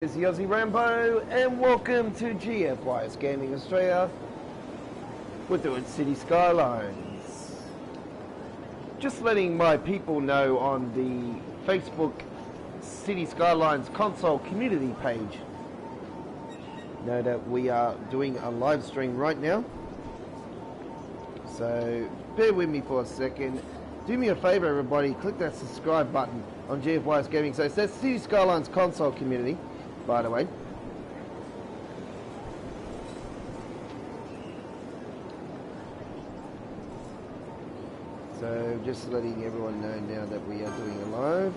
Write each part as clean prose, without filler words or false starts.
It's the Aussie Rambo, and welcome to GFYS Gaming Australia. We're doing City Skylines. Just letting my people know on the Facebook City Skylines console community page know that we are doing a live stream right now. So bear with me for a second. Do me a favor, everybody, click that subscribe button on GFYS Gaming. So it says City Skylines console community, by the way. So just letting everyone know now that we are doing a live.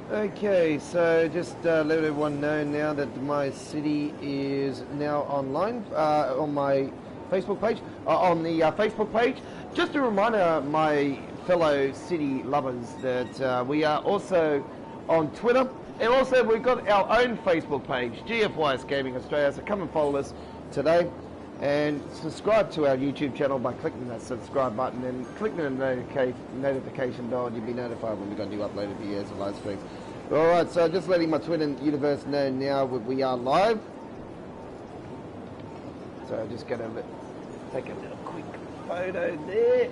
Okay, so just let everyone know now that my city is now online on my Facebook page. On the Facebook page, just a reminder, my fellow city lovers, that we are also on Twitter, and also we've got our own Facebook page, GFYS Gaming Australia. So come and follow us today, and subscribe to our YouTube channel by clicking that subscribe button and clicking the notification bell, and you'll be notified when we've got new uploaded videos and live streams. Alright, so just letting my Twitter universe know now we are live. So I'm just going to take a little quick photo there.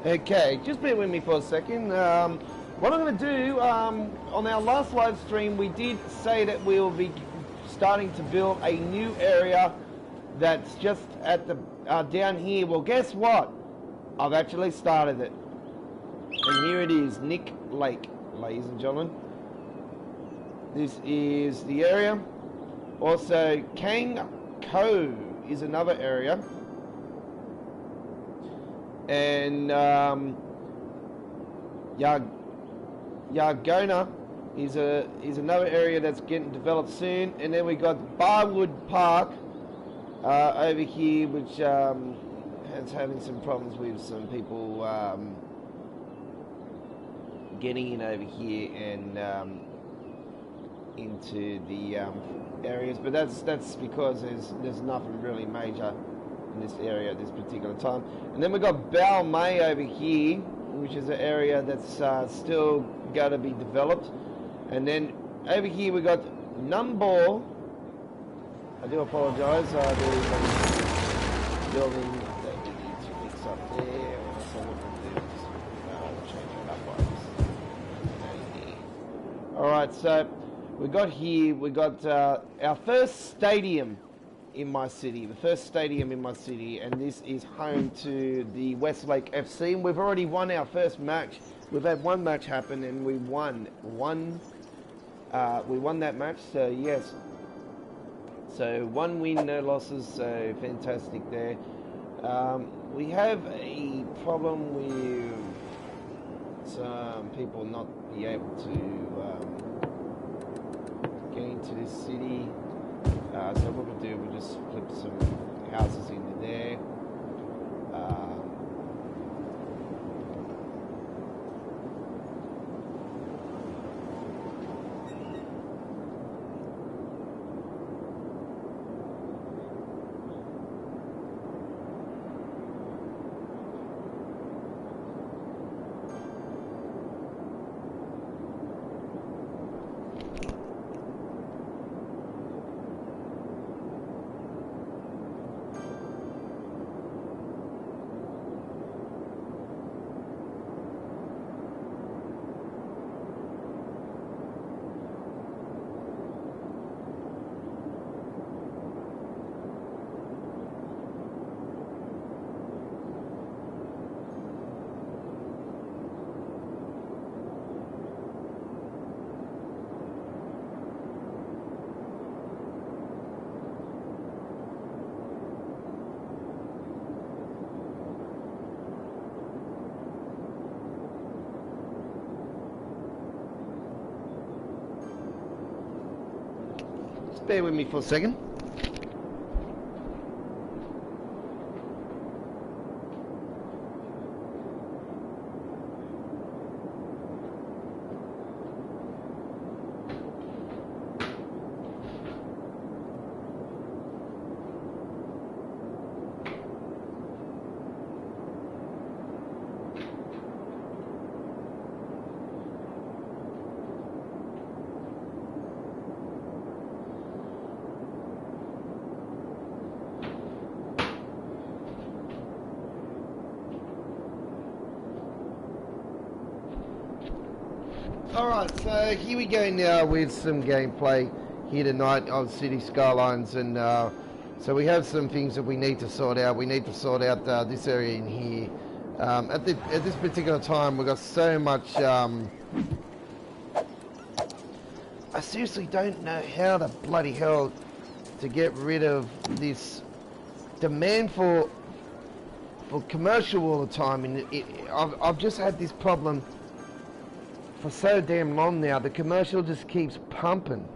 Okay, just bear with me for a second. What I'm going to do, on our last live stream, we did say that we will be starting to build a new area that's just at the down here. Well, guess what? I've actually started it. And here it is, Nick Lake, ladies and gentlemen. This is the area. Also, Kang Cove is another area. And Yargona is another area that's getting developed soon. And then we got Barwood Park over here, which is having some problems with some people getting in over here and into the areas. But that's because there's nothing really major in this area at this particular time. And then we've got Balmain over here, which is an area that's still got to be developed. And then over here we got Numball. I do apologise. There's a building that we need to fix up there. So what we'll do is change it up by this. Alright, so we got our first stadium in my city, the first stadium in my city, and this is home to the Westlake FC, and we've already won our first match. We've had one match happen and we won that match, so yes. So 1 win, no losses, so fantastic there. We have a problem with some people not be able to get into this city. So what we'll do, we'll just flip some houses into there. Bear with me for a second. Alright, so here we go now with some gameplay here tonight of City Skylines, and so we have some things that we need to sort out. We need to sort out this area in here. At this particular time, we've got so much... I seriously don't know how the bloody hell to get rid of this demand for commercial all the time. And I've just had this problem for so damn long now. The commercial just keeps pumping.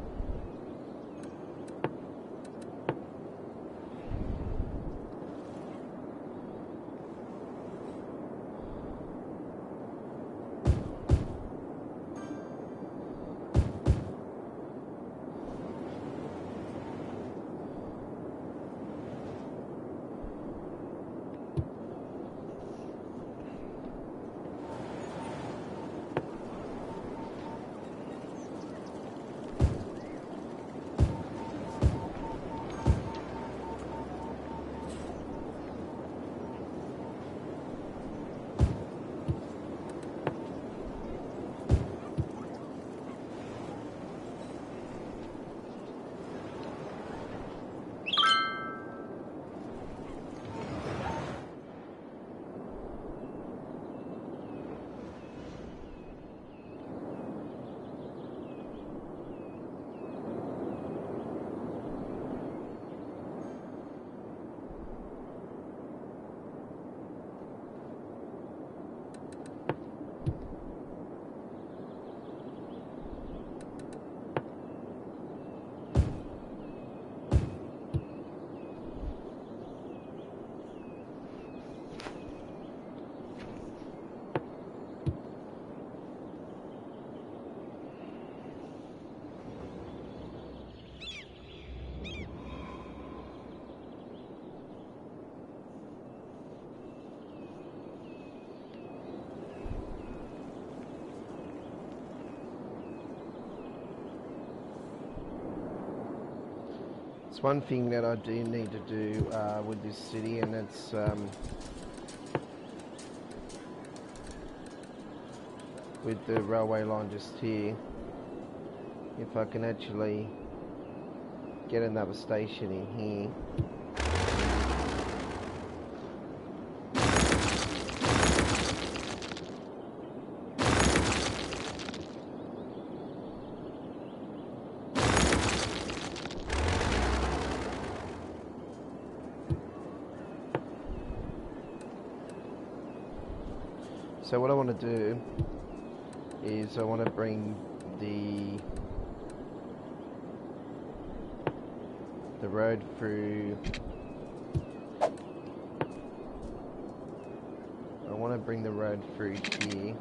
It's one thing that I do need to do with this city, and it's with the railway line just here. If I can actually get another station in here. So what I want to do is I want to bring the road through. I want to bring the road through here.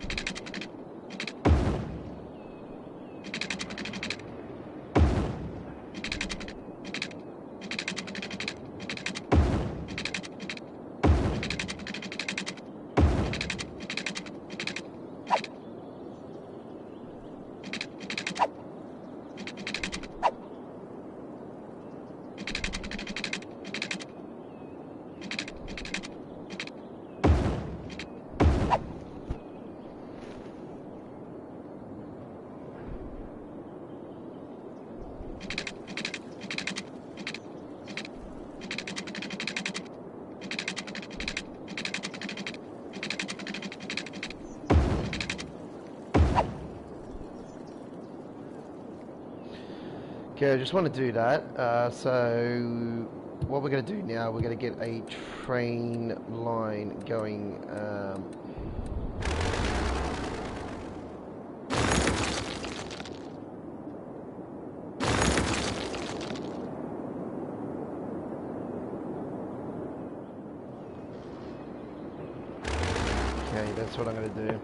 Okay, I just want to do that. So what we're going to do now, we're going to get a train line going. Okay, that's what I'm going to do.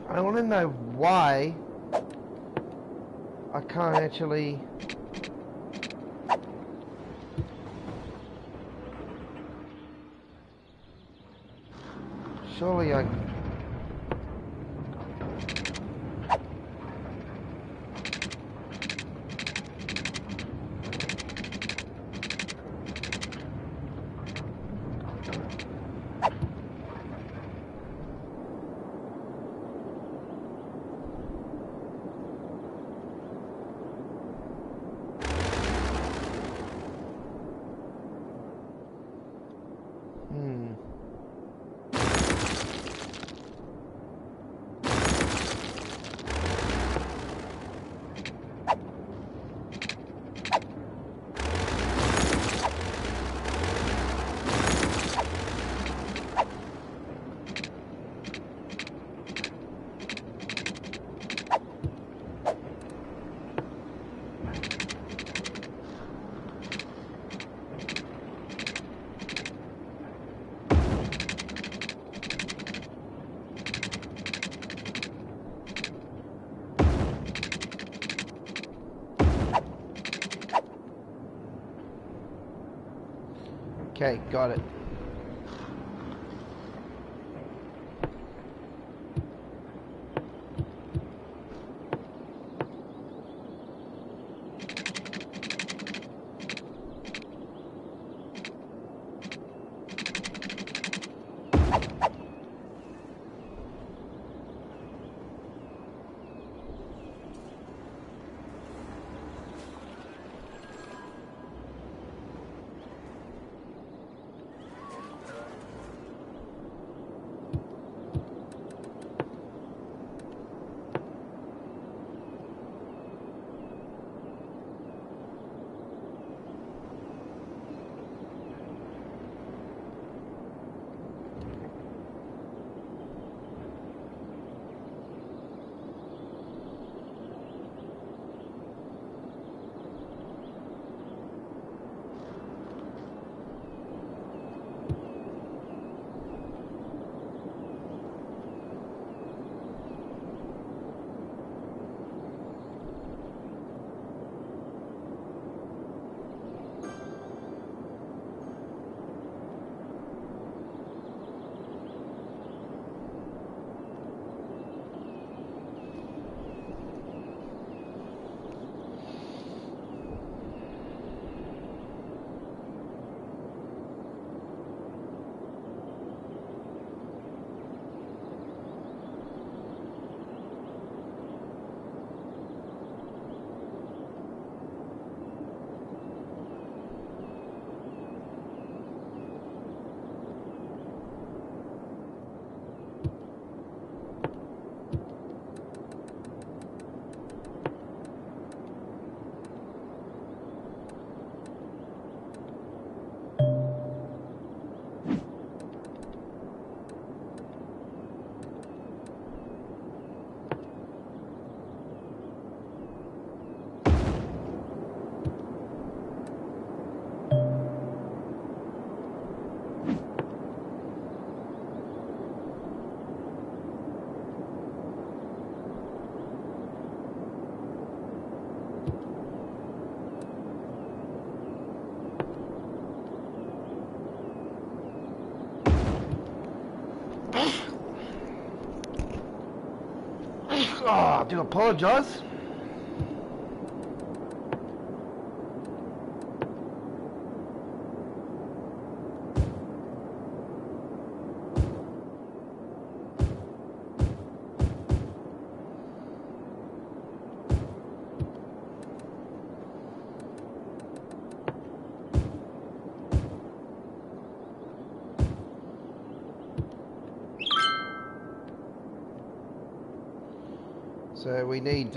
I want to know why I can't actually... Surely I... Okay, got it. Oh, I do apologise. So we need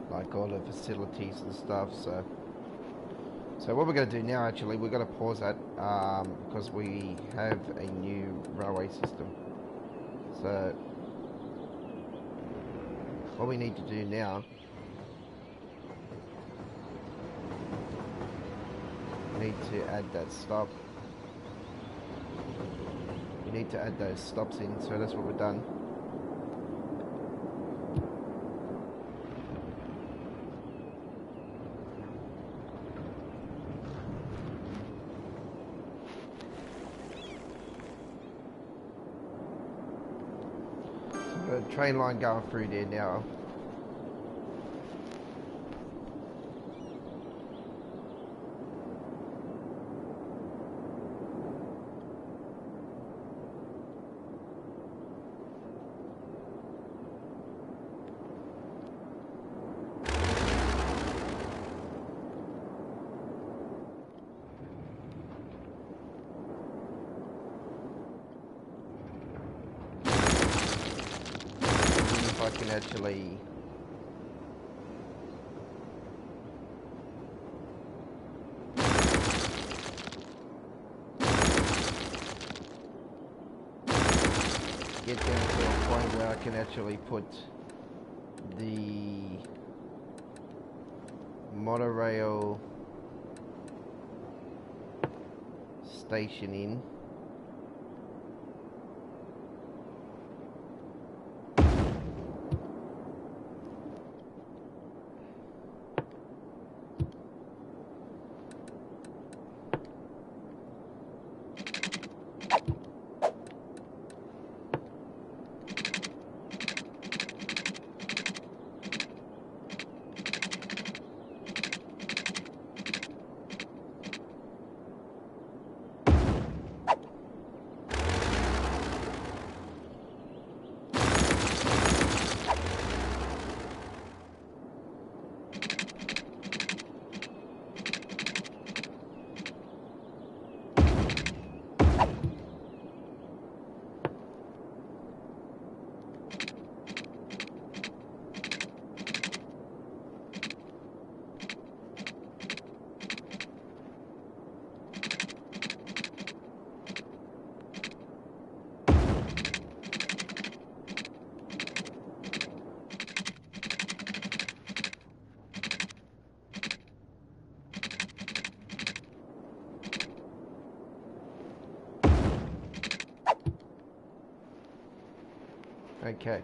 like all the facilities and stuff. So what we're going to do now, actually, we're going to pause that because we have a new railway system. So what we need to do now, we need to add that stop. We need to add those stops in. So that's what we've done. Got a train line going through there now. I can actually get down to a point where I can actually put the monorail station in. Okay.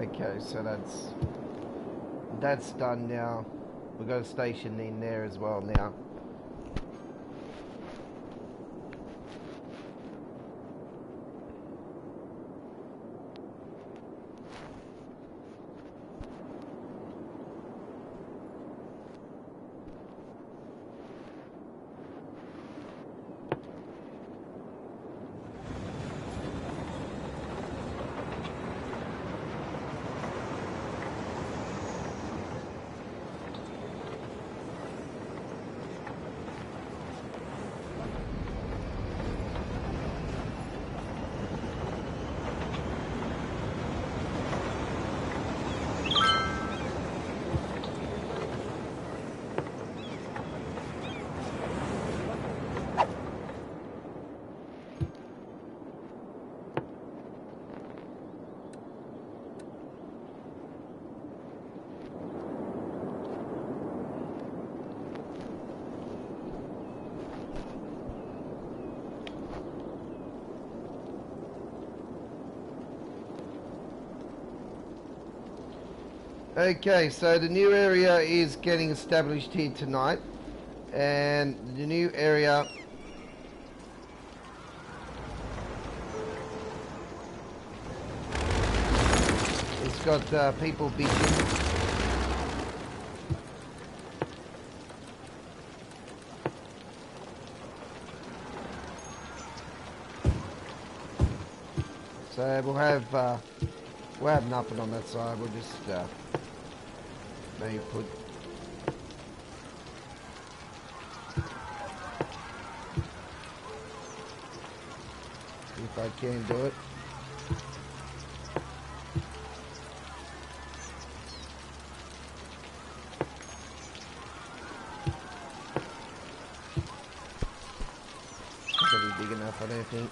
Okay, so that's done now. We've got a station in there as well now. Okay, so the new area is getting established here tonight, and the new area it's got people bitching. So we'll have nothing on that side. We'll just maybe put if I can do it. I don't think.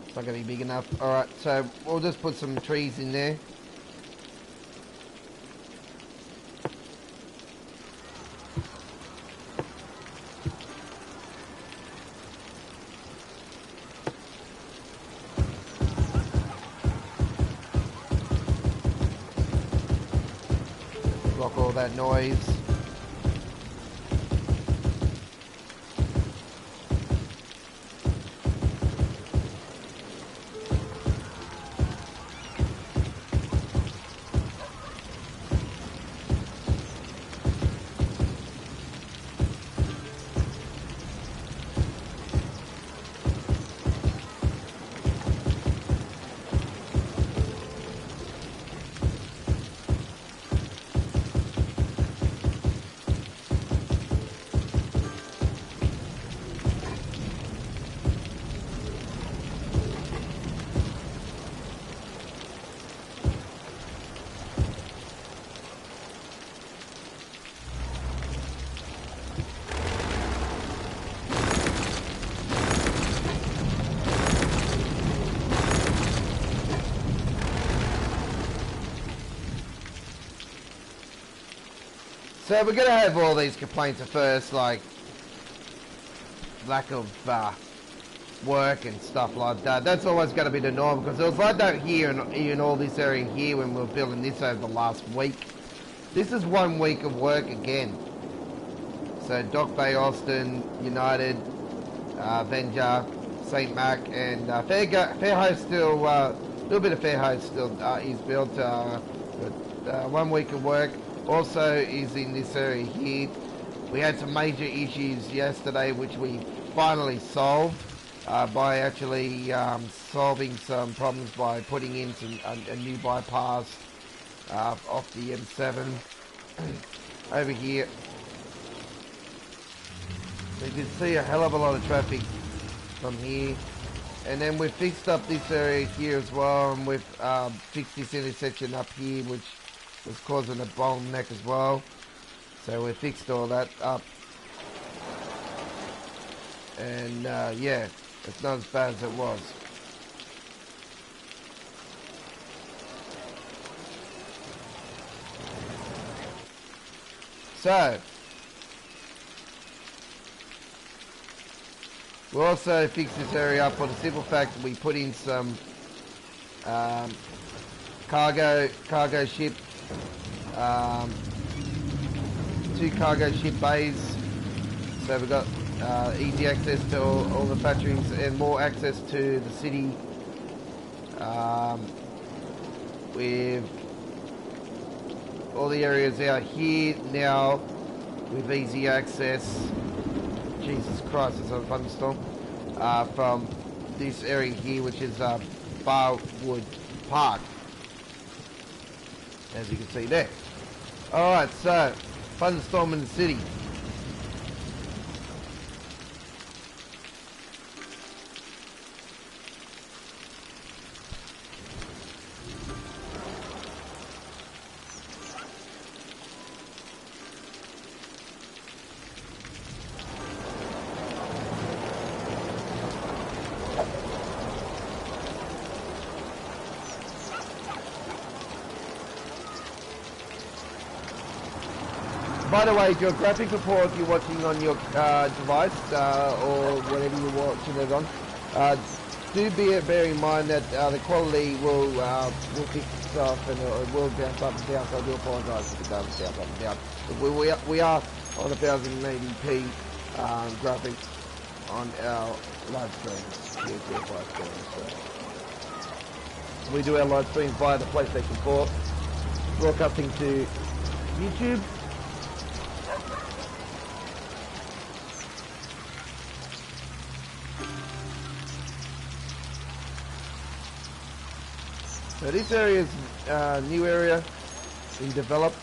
It's not going to be big enough. Alright, so we'll just put some trees in there. Block all that noise. So we're going to have all these complaints at first, like lack of work and stuff like that. That's always going to be the norm, because it was like that here in all this area here when we were building this over the last week. This is 1 week of work again. So Dock Bay, Austin, United, Venger, St. Mac, and Fairhope still, a little bit of Fairhope still is built, but 1 week of work. Also is in this area here. We had some major issues yesterday which we finally solved by actually solving some problems by putting in a new bypass off the M7 over here. So you can see a hell of a lot of traffic from here. And then we've fixed up this area here as well, and we've fixed this intersection up here which was causing a bottleneck as well. So we fixed all that up. And yeah, it's not as bad as it was. So we also fixed this area up for the simple fact that we put in some cargo ship, 2 cargo ship bays, so we've got easy access to all the factories and more access to the city with all the areas out here now with easy access. Jesus Christ, it's a thunderstorm from this area here, which is Barwood Park, as you can see there. Alright, so thunderstorm in the city. By the way, your graphic report, if you're watching on your device or whatever you're watching it on, do bear in mind that the quality will fix itself and it will bounce up and down. So I do apologise if it does bounce up and down. But we are on 1080p graphics on our live streams. So we do our live streams via the PlayStation 4, broadcasting to YouTube. So this area is a new area being developed.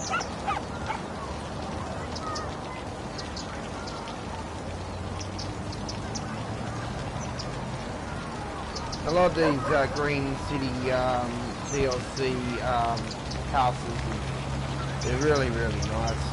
A lot of these Green City DLC houses, they're really, really nice.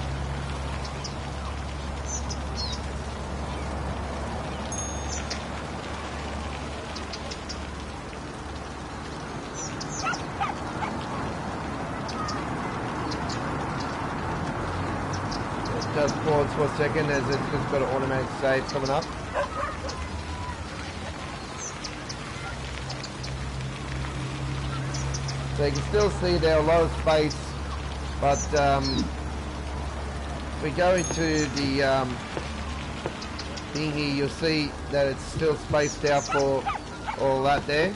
Just pause for a second as it's just got an automatic save coming up. So you can still see there a lot of space, but if we go into the thing here, you'll see that it's still spaced out for all that there.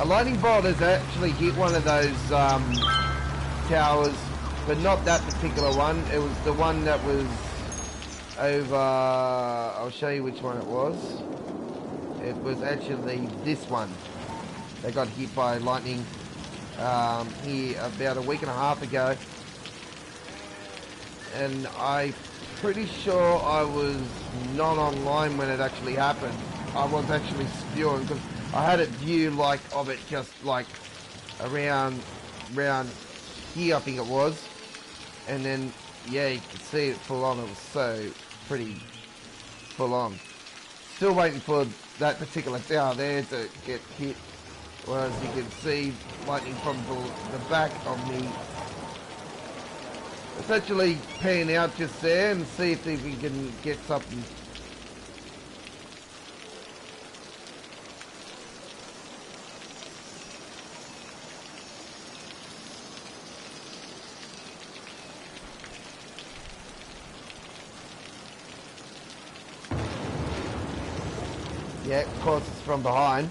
A lightning bolt has actually hit one of those towers, but not that particular one. It was the one that was over, I'll show you which one it was. It was actually this one that got hit by lightning here about a week and a half ago. And I'm pretty sure I was not online when it actually happened. I was actually spewing because I had a view like of it just like around here, I think it was. And then, yeah, you can see it full on. It was so pretty full on. Still waiting for that particular tower there to get hit. Whereas you can see lightning from the back of me. Let's actually pan out just there and see if we can get something. Yeah, of course it's from behind.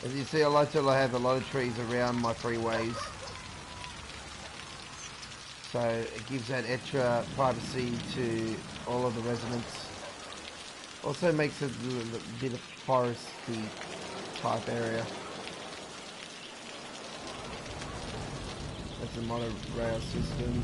As you see, I like to have a lot of trees around my freeways, so it gives that extra privacy to all of the residents. Also makes it a little bit of foresty type area. That's a monorail system.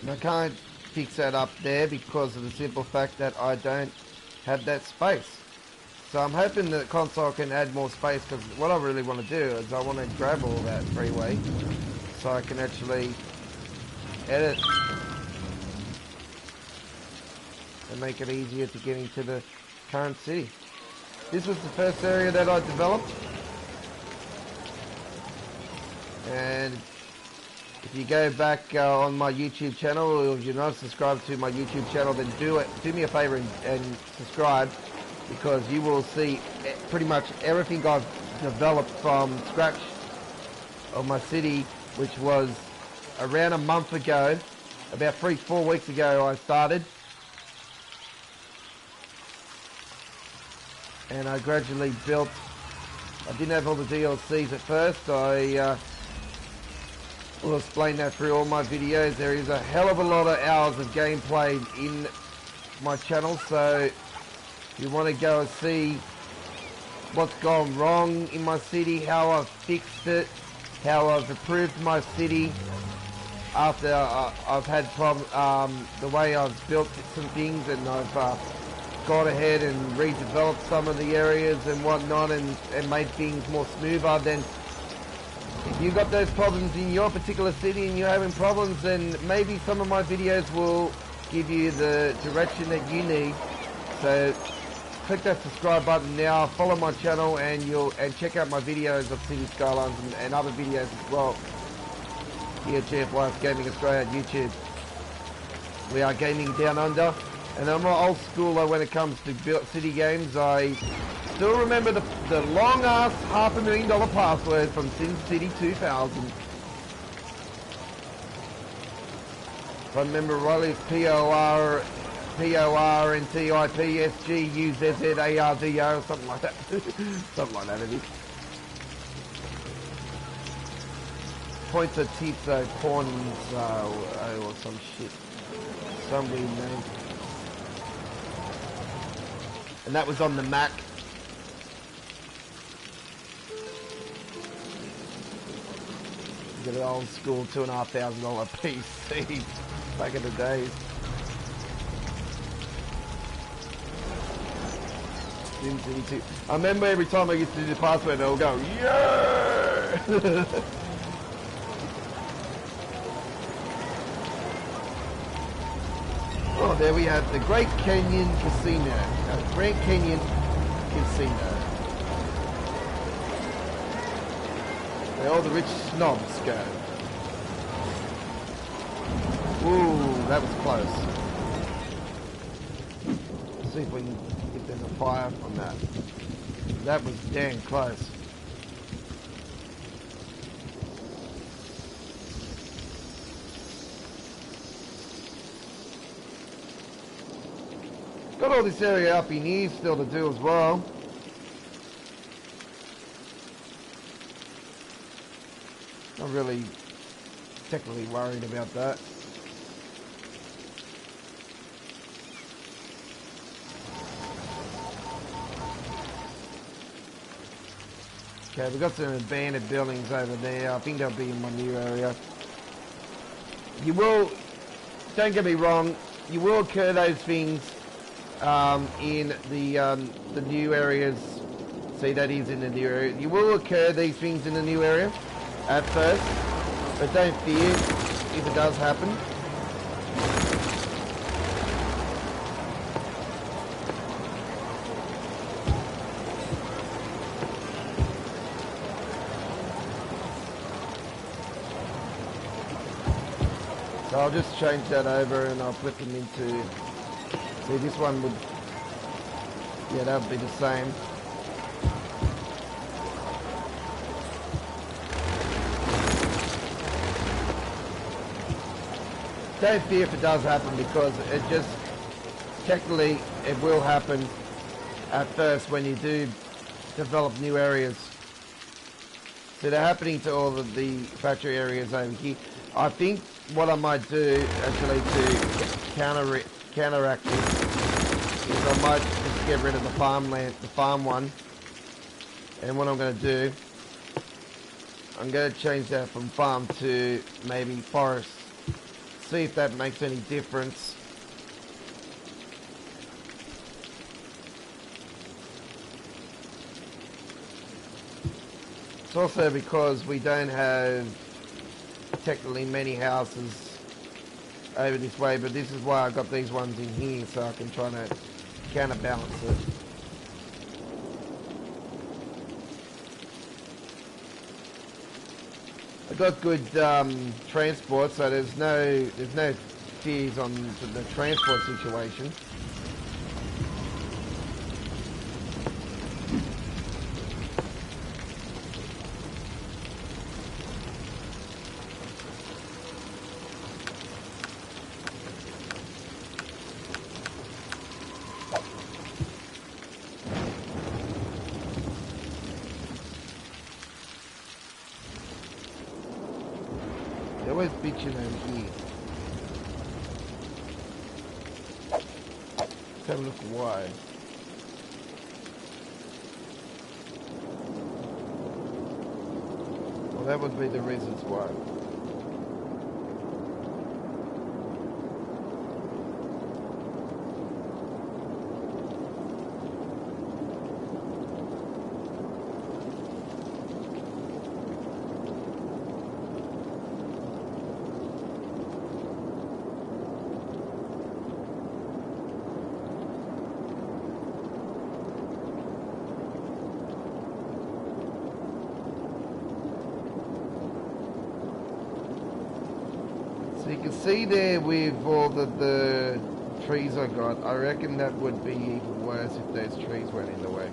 I can't fix that up there because of the simple fact that I don't have that space. So I'm hoping that console can add more space, because what I really want to do is I want to grab all that freeway so I can actually edit and make it easier to get into the current city. This was the first area that I developed, and if you go back on my YouTube channel, or if you're not subscribed to my YouTube channel, then do me a favor and subscribe, because you will see pretty much everything I've developed from scratch of my city, which was around a month ago. About 3-4 weeks ago I started, and I gradually built. I didn't have all the DLCs at first. I will explain that through all my videos. There is a hell of a lot of hours of gameplay in my channel, so if you want to go and see what's gone wrong in my city, how I've fixed it, how I've improved my city after I've had the way I've built some things, and I've gone ahead and redeveloped some of the areas and whatnot, and made things more smoother, then you got those problems in your particular city and you're having problems, then maybe some of my videos will give you the direction that you need. So click that subscribe button now, follow my channel, and check out my videos of City Skylines and other videos as well. Here at GFYS Gaming Australia at YouTube. We are gaming down under, and I'm not old school when it comes to city games. I still remember the long ass $500,000 password from SimCity 2000. If I remember rightly, it's PORNTIPSGUZZARDO or something like that. Something like that it is. Points of Tipso, Pawns, or some shit. Some weird name. And that was on the Mac. Get an old school $2,500 PC back in the days. I remember every time I used to do the password, they'll go, yeah! Oh, there we have the Great Canyon Casino. Grand Canyon Casino. Where all the rich snobs go. Ooh, that was close. Let's see if we can get them a fire on that. That was damn close. Got all this area up in here still to do as well. Not really technically worried about that. Okay, we've got some abandoned buildings over there. I think they'll be in my new area. You will, don't get me wrong, you will occur those things in the new areas. See, that is in the new area. You will occur these things in the new area at first, but don't fear if it does happen. So I'll just change that over and I'll flip them into, see, this one would, yeah, that would be the same. Don't fear if it does happen, because it just, technically it will happen at first when you do develop new areas. So they're happening to all of the factory areas over here. I think what I might do actually to counteract this is I might just get rid of the farmland, the farm one. And what I'm going to do, I'm going to change that from farm to maybe forest. See if that makes any difference. It's also because we don't have technically many houses over this way, but this is why I got these ones in here, so I can try to counterbalance it. I got good transport, so there's no fears on the transport situation. They're always bitching over here. Let's have a look why. Well, that would be the reasons why. So you can see there with all the trees I got, I reckon that would be even worse if those trees weren't in the way.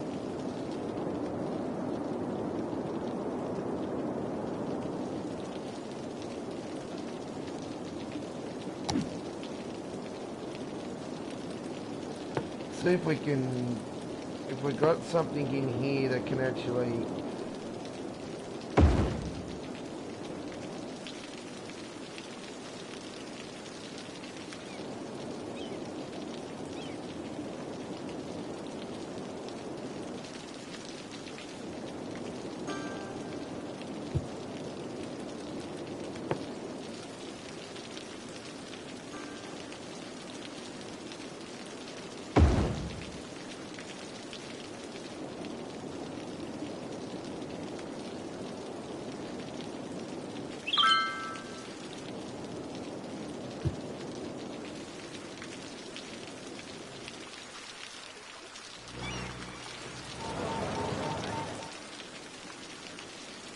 See if we can, if we got something in here that can actually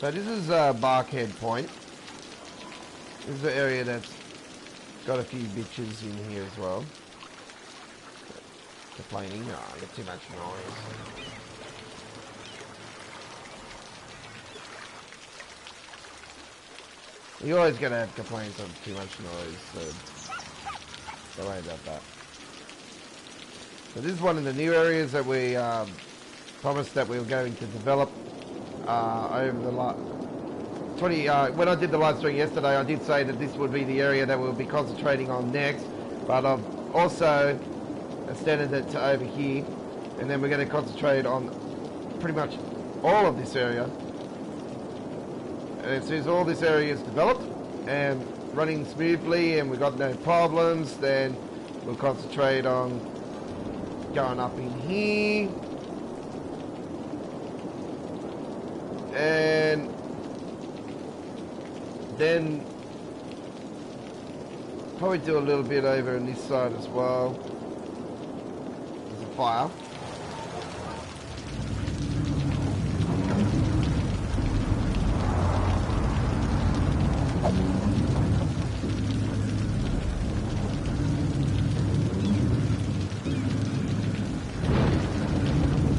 So this is Barkhead Point. This is the area that's got a few bitches in here as well. Complaining, no, I get too much noise. You're always going to have complaints on too much noise, so don't worry about that. So this is one of the new areas that we promised that we were going to develop over the last 20. When I did the live stream yesterday, I did say that this would be the area that we'll be concentrating on next, but I've also extended it to over here, and then we're going to concentrate on pretty much all of this area. And as soon as all this area is developed and running smoothly and we've got no problems, then we'll concentrate on going up in here. And then probably do a little bit over on this side as well. There's a fire.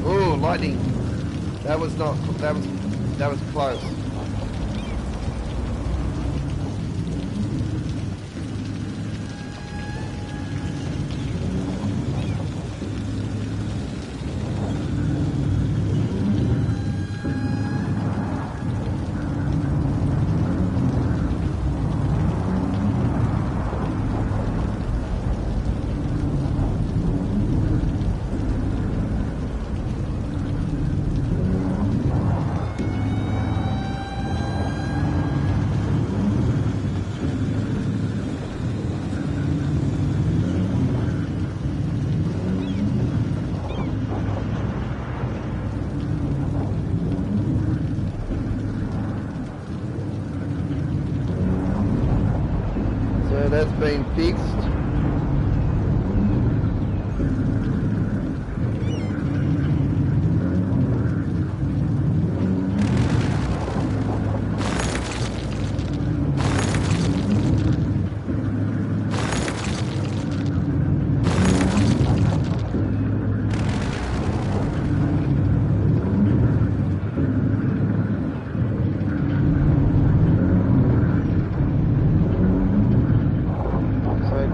Oh, lightning. That was not, that was close. That's been fixed.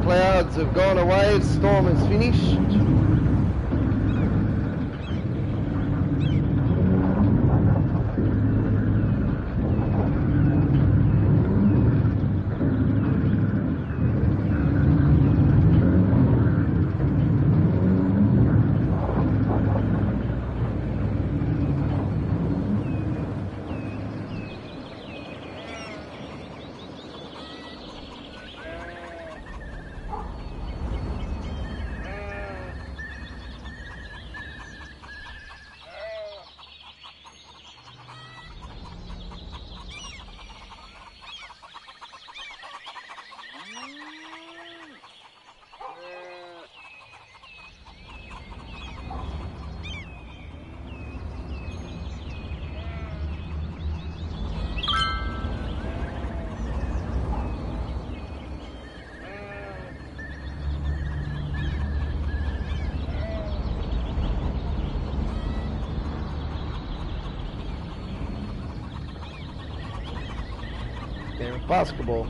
Clouds have gone away, the storm is finished. game of basketball.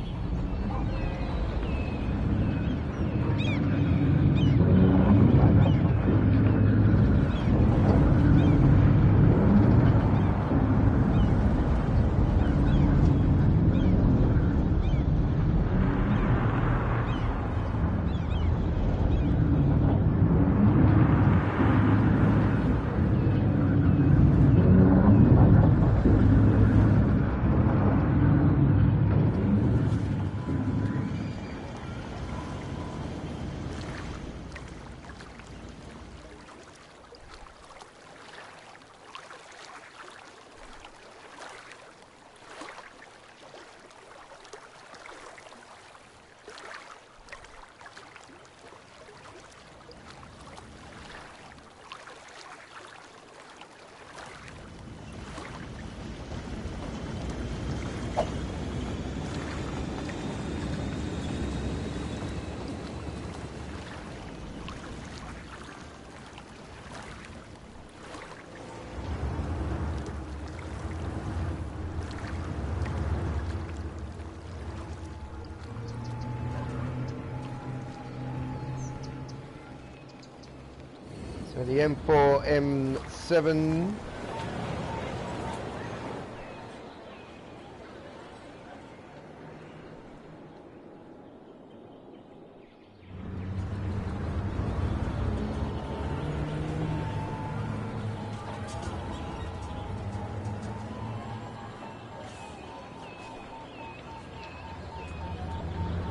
So the M4, M7.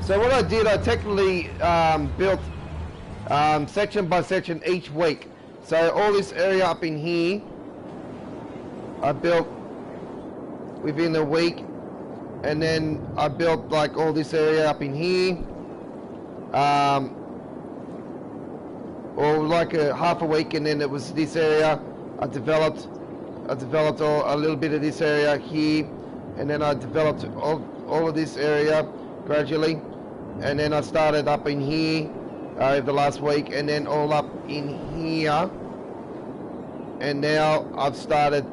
So what I did, I technically built section by section each week. So all this area up in here, I built within a week, and then I built like all this area up in here, or like a half a week, and then it was this area. I developed a little bit of this area here, and then I developed all of this area gradually, and then I started up in here over the last week, and then all up in here, and now I've started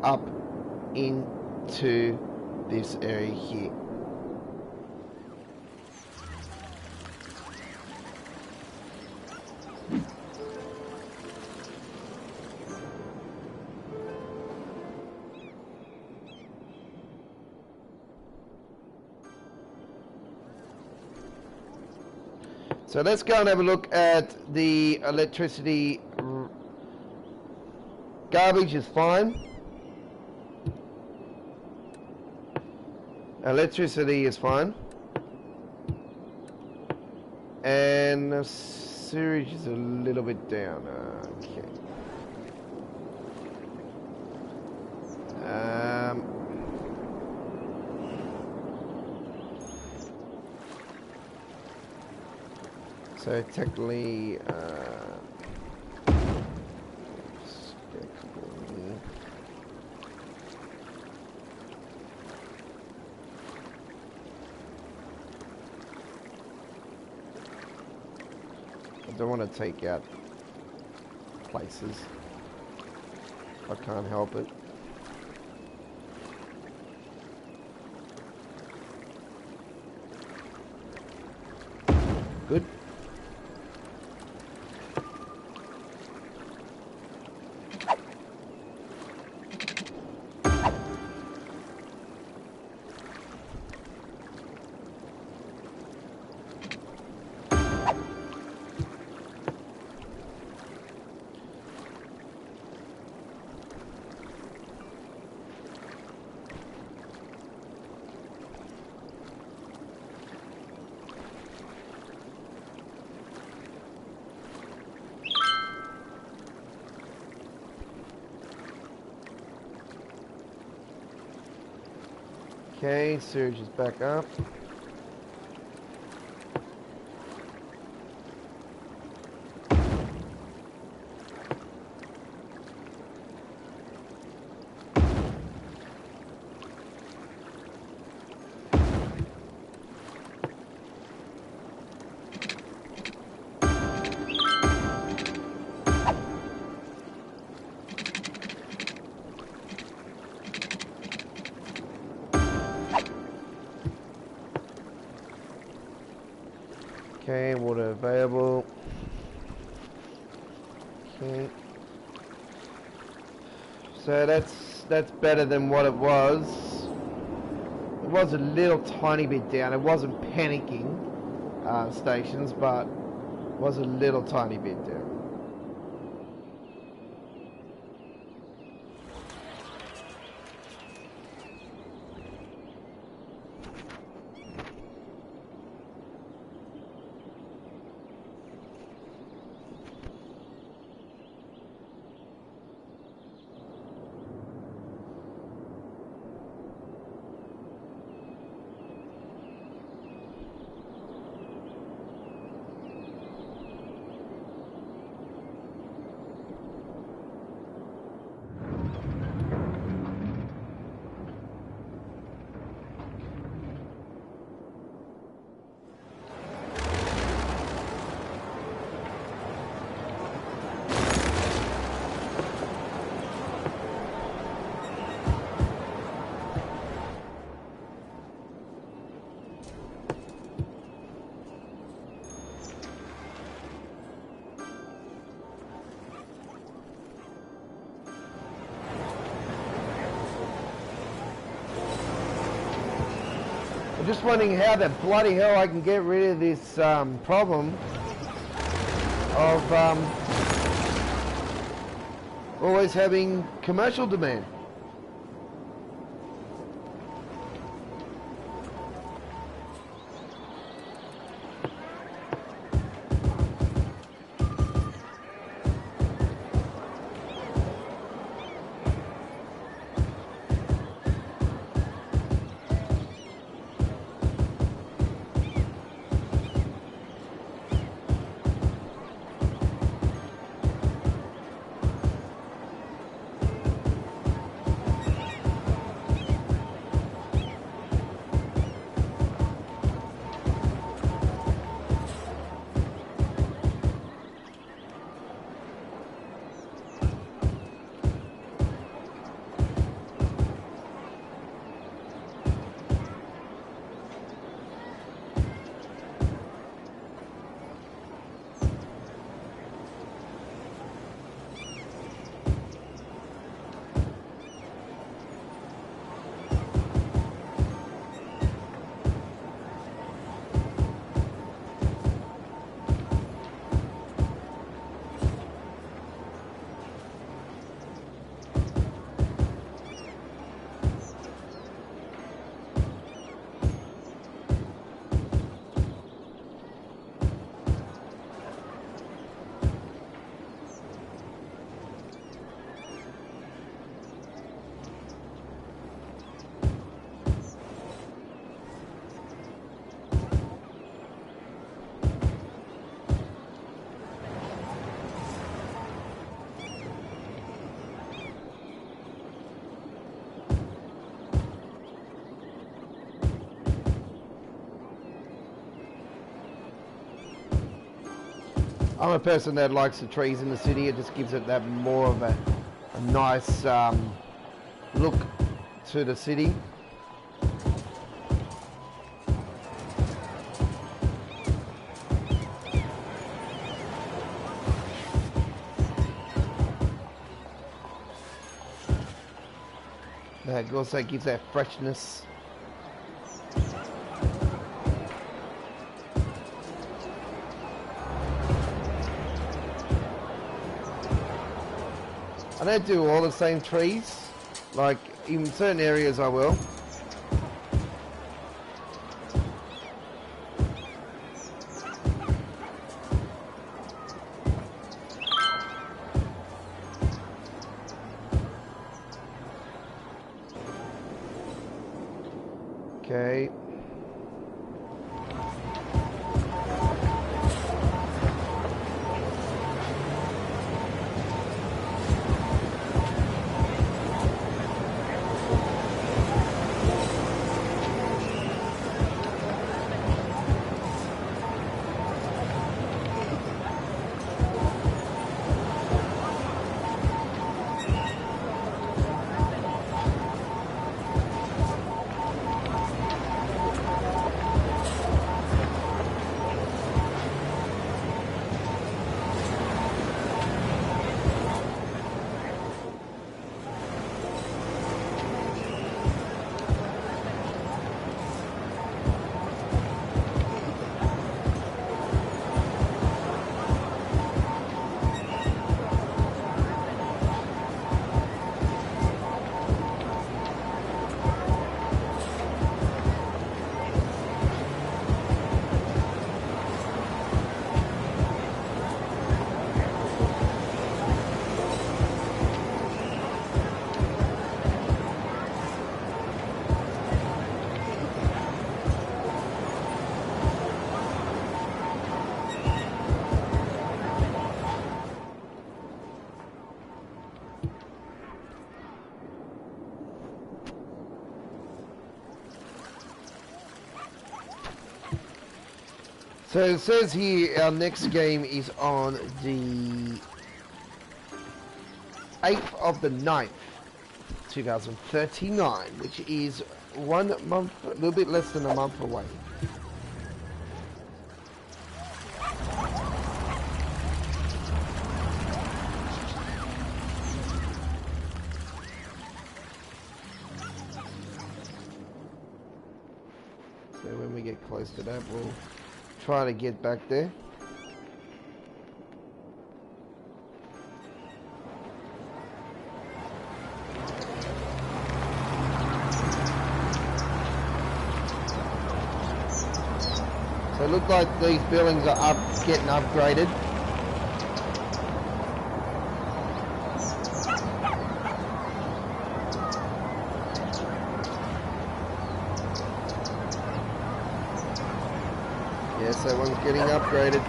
up into this area here. So let's go and have a look at the electricity. Garbage is fine. Electricity is fine. And the sewage is a little bit down. Okay. So technically, I don't want to take out places. I can't help it. Good. Okay, surge is back up. Okay, water available. Okay. So that's better than what it was. It was a little tiny bit down. It wasn't panicking stations, but it was a little tiny bit down. I'm just wondering how the bloody hell I can get rid of this problem of always having commercial demand. I'm a person that likes the trees in the city. It just gives it that more of a nice look to the city. That also gives that freshness. I don't do all the same trees, like in certain areas I will. Okay. So it says here our next game is on the 8th of the 9th, 2039, which is 1 month, a little bit less than a month away. So when we get close to that, we'll try to get back there. So it looks like these buildings are getting upgraded. Yes, that one's getting upgraded.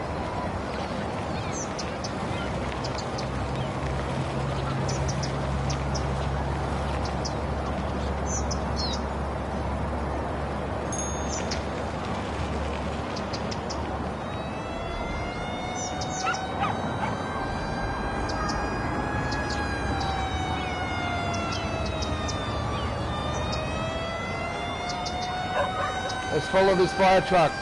Let's follow this fire truck.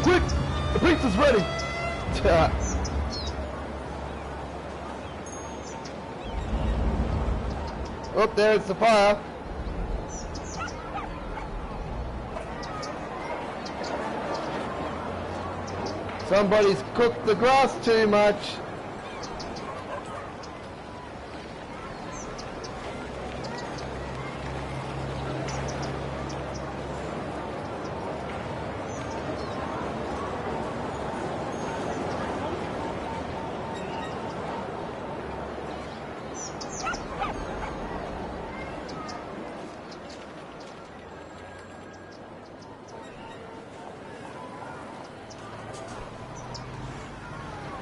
Quick! The pizza's ready! Oh, there's the fire. Somebody's cooked the grass too much.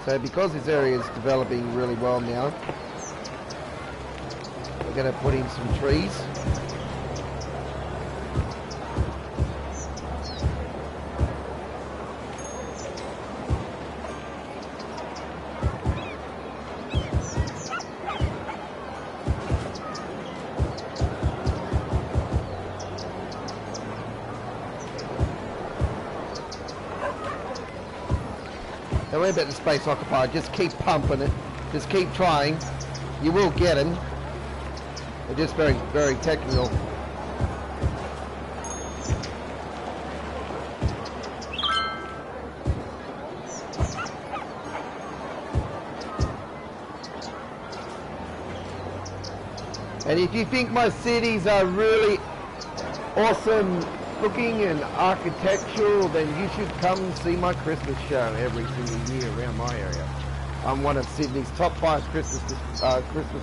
So because this area is developing really well now, we're going to put in some trees. Don't worry about the space occupied, just keep pumping it, just keep trying, you will get them. They're just very, very technical. And if you think my cities are really awesome looking and architectural, then you should come and see my Christmas show every single year around my area. I'm one of Sydney's top 5 Christmas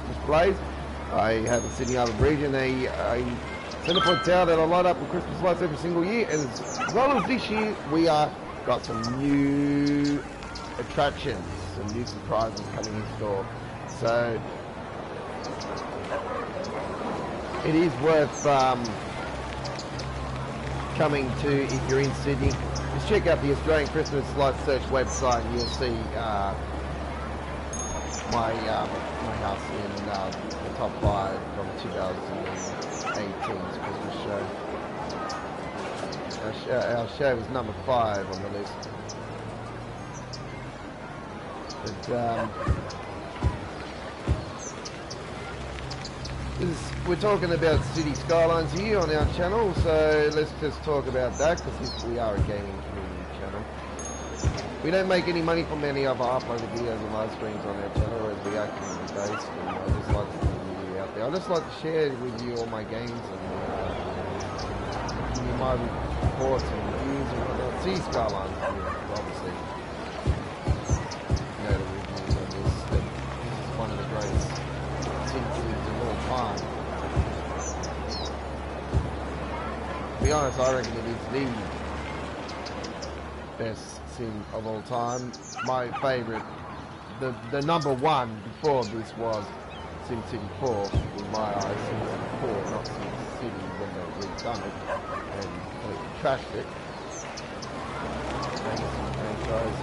displays. I have a Sydney Harbour Bridge and a centrepoint tower that I light up with Christmas lights every single year. And as well as this year, we got some new attractions, some new surprises coming in store. So it is worth coming to if you're in Sydney. Just check out the Australian Christmas Light Search website and you'll see my house in the top 5 from 2018's Christmas show. Our show was number 5 on the list. But we're talking about City Skylines here on our channel, so let's just talk about that because we are a gaming community channel. We don't make any money from any of our uploaded videos and live streams on our channel, as we are community based, and I just like to put the video out there. I just like to share with you all my games and give you my reports and reviews and whatnot. City Skylines, obviously. You know the reviews on this, that this is one of the greatest cities of all time. To be honest, I reckon it is the best sim of all time. My favourite, the number 1 before this was SimCity 4, in my eyes, SimCity 4, not Sim city when they redone it and completely trashed it. Franchise.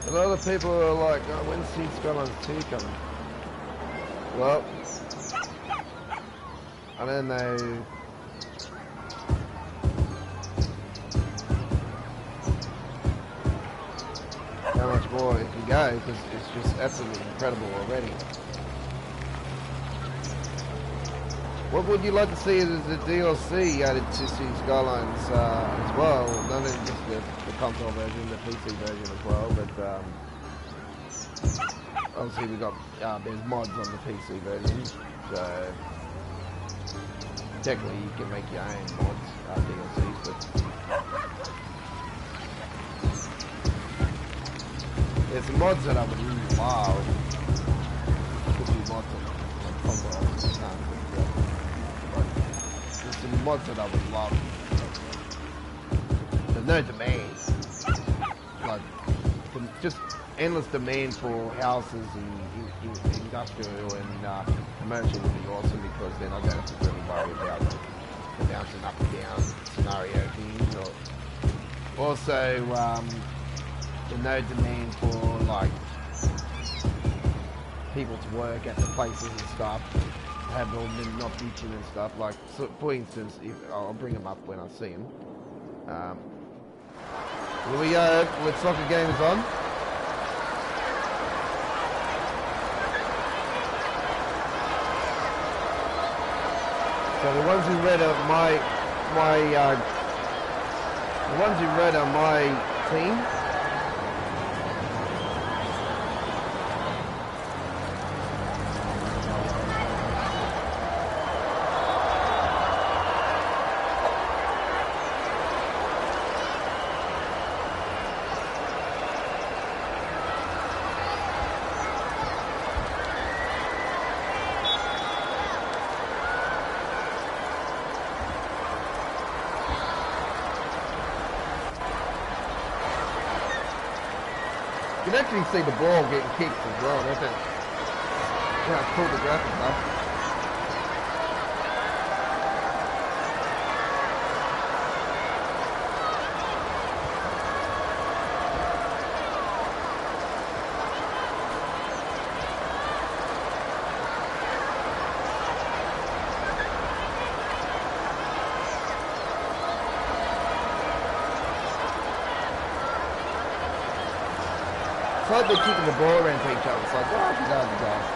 And a lot of people are like, oh, when's Skylines 2 coming? Well, I don't know. How much more it can go, because it's just absolutely incredible already. What would you like to see as a DLC added to Skylines as well? Not only just the console version, the PC version as well, but obviously we got there's mods on the PC version, so technically you can make your own mods, DLCs, but there's some mods that I would really love. Could be mods on console. There's some mods that I would love. There's no demand. Like, just endless demand for houses and industrial and commercial would be awesome, because then I don't have to really worry about the bouncing up and down scenario things. Or also, there's no demand for like people to work at the places and stuff, have all them not bitching and stuff. Like, so for instance, if I'll bring them up when I see them. Here we go. Let's Soccer Game is on. So the ones who read are my team. You can actually see the ball getting kicked as well. That's how cool the graphics are. It's like they're kicking the ball around to each other. It's like, oh, you guys.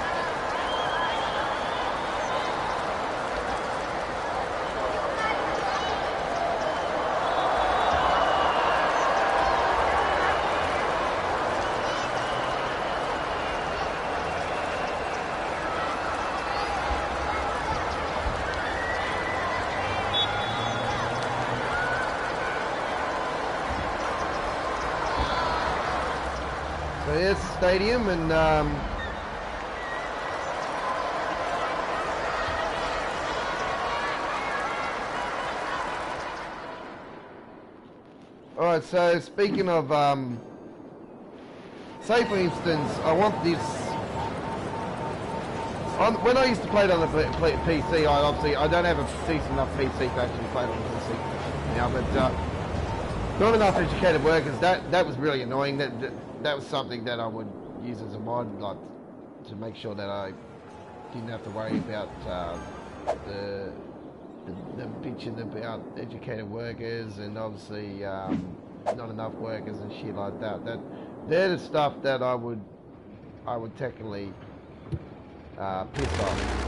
So here's the stadium, and alright, so speaking of, say for instance, I want this, when I used to play it on the PC, I don't have a decent enough PC to actually play it on the PC now, but not enough educated workers. That was really annoying. That was something that I would use as a mod, like, to make sure that I didn't have to worry about the bitching about educated workers and obviously not enough workers and shit like that. They're the stuff that I would technically piss off.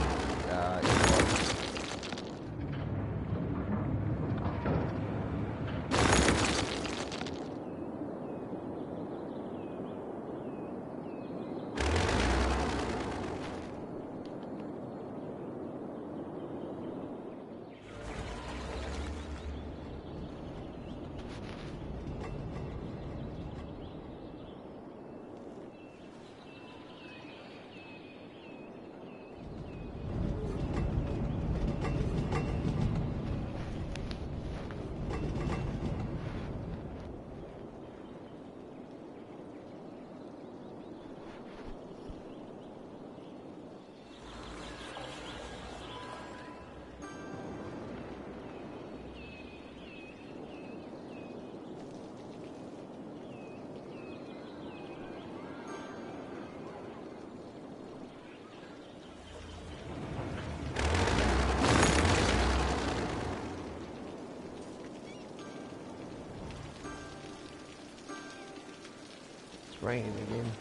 raining again.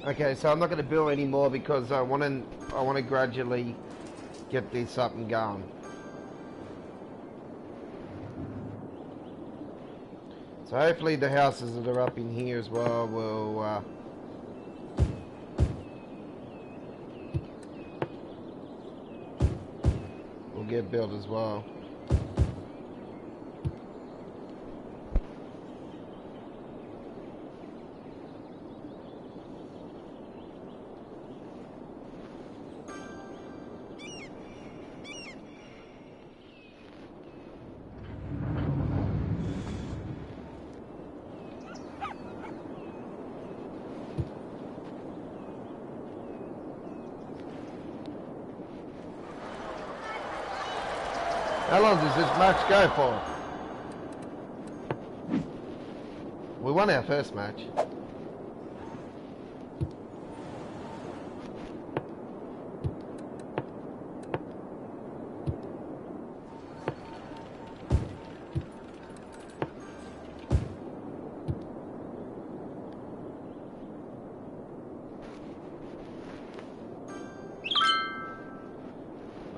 Okay, so I'm not going to build anymore because I want to gradually get this up and going. So hopefully the houses that are up in here as well will get built as well. How long does this match go for? We won our first match.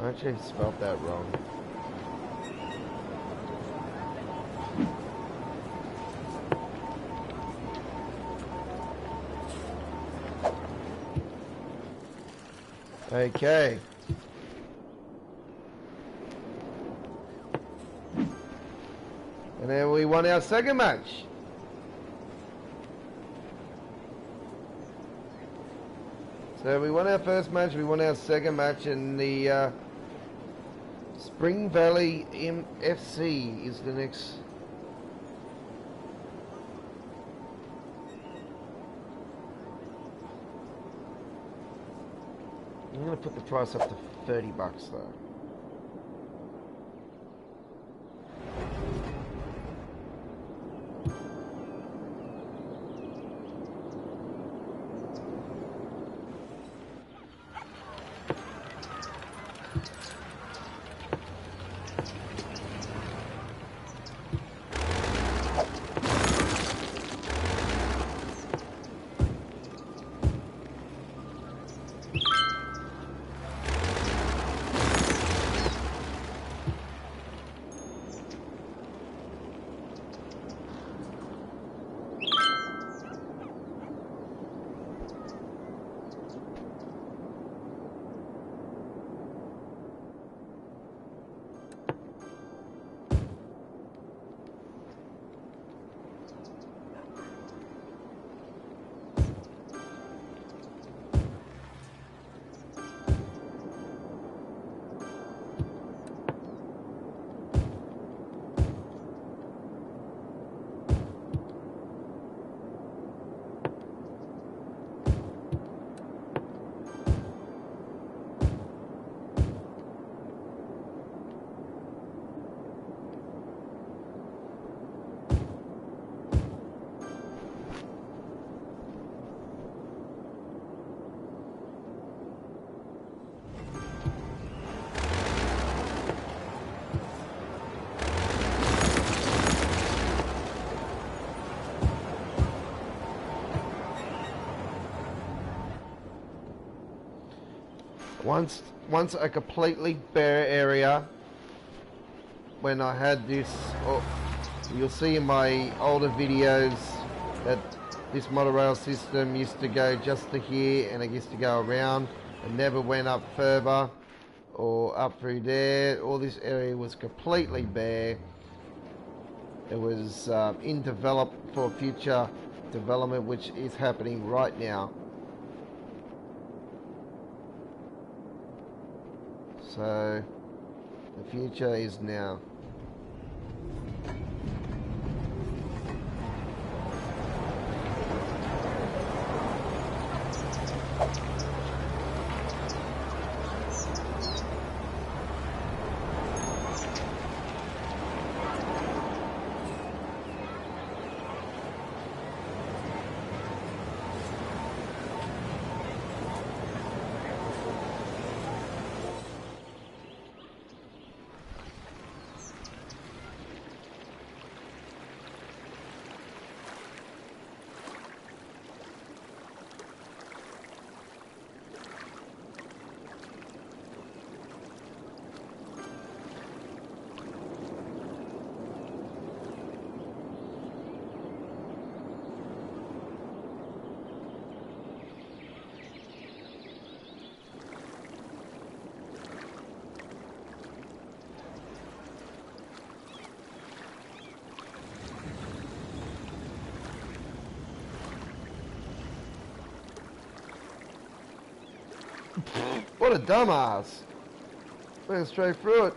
I actually spelled that wrong. Okay. And then we won our second match. So we won our first match, we won our second match, and the Spring Valley FC is the next. I'm going to put the price up to $30 though. Once a completely bare area, when I had this, you'll see in my older videos that this monorail system used to go just to here and it used to go around and never went up further or up through there. All this area was completely bare. It was in develop for future development, which is happening right now. So the future is now. What a dumbass. Went straight through it.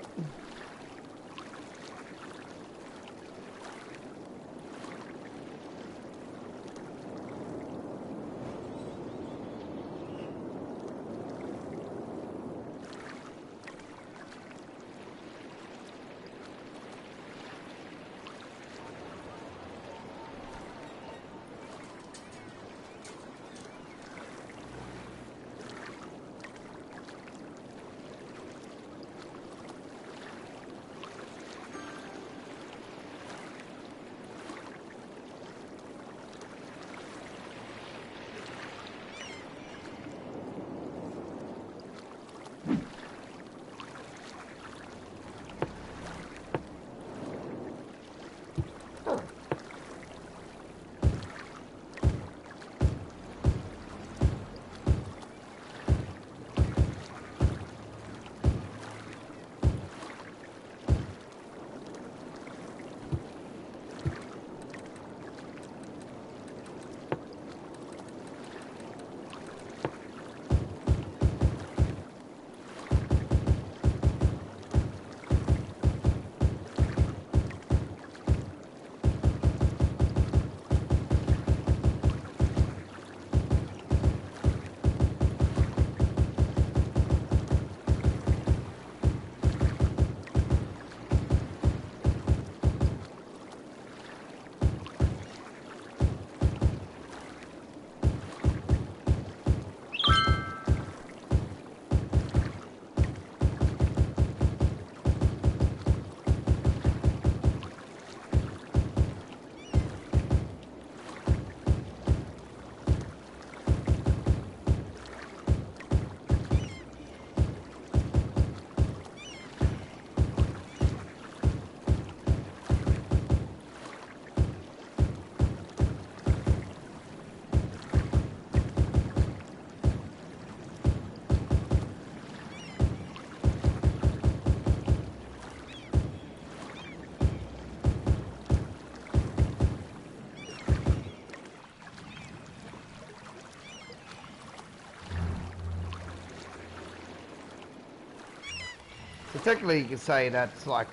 So technically you could say that's like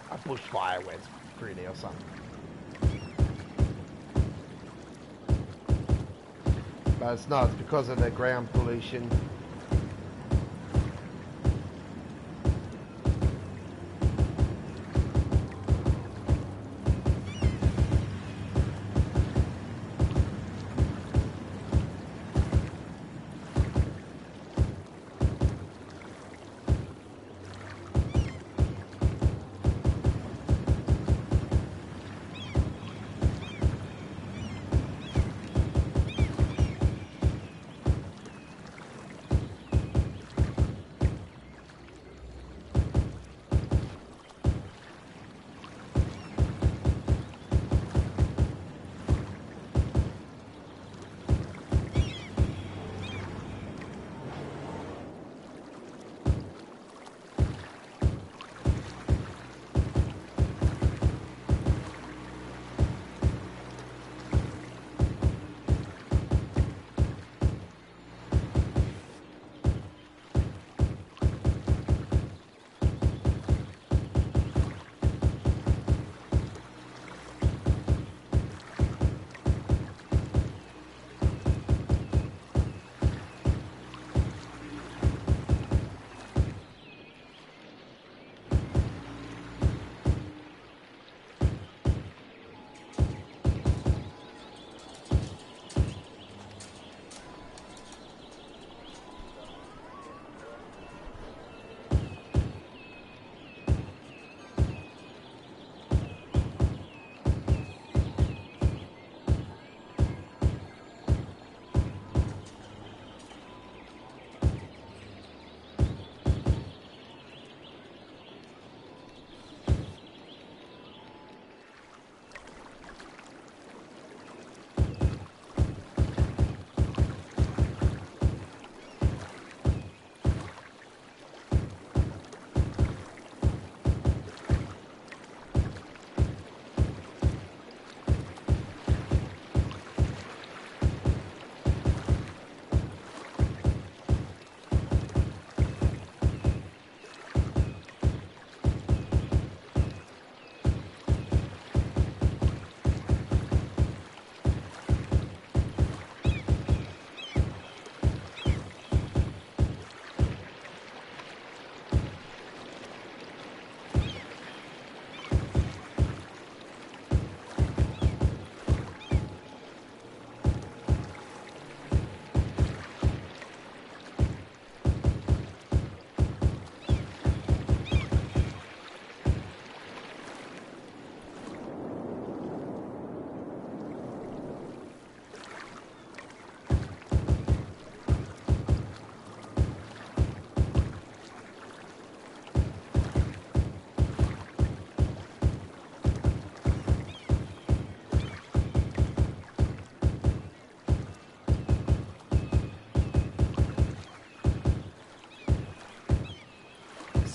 a bushfire where it's pretty or something. But it's not, it's because of the ground pollution.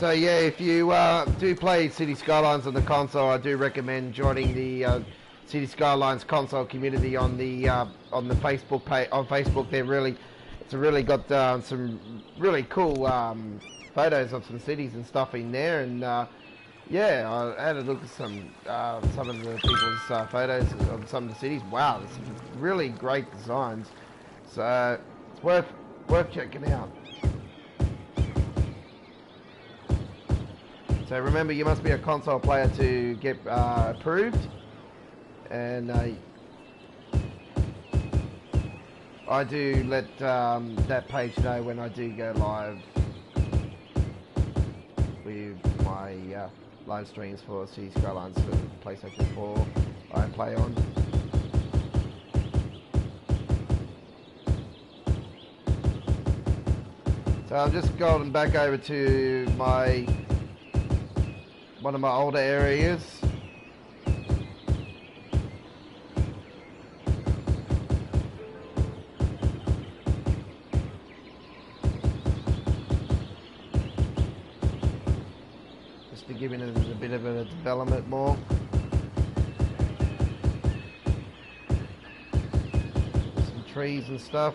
So yeah, if you do play City Skylines on the console, I do recommend joining the City Skylines console community on the Facebook page. On Facebook, it's really got some really cool photos of some cities and stuff in there, and yeah, I had a look at some of the people's photos of some of the cities. Wow, there's some really great designs. So it's worth checking out. So remember, you must be a console player to get approved, and I do let that page know when I do go live with my live streams for City Skylines for PlayStation 4 I play on. So I'm just going back over to one of my older areas. Just to give it a bit of a development more. Some trees and stuff.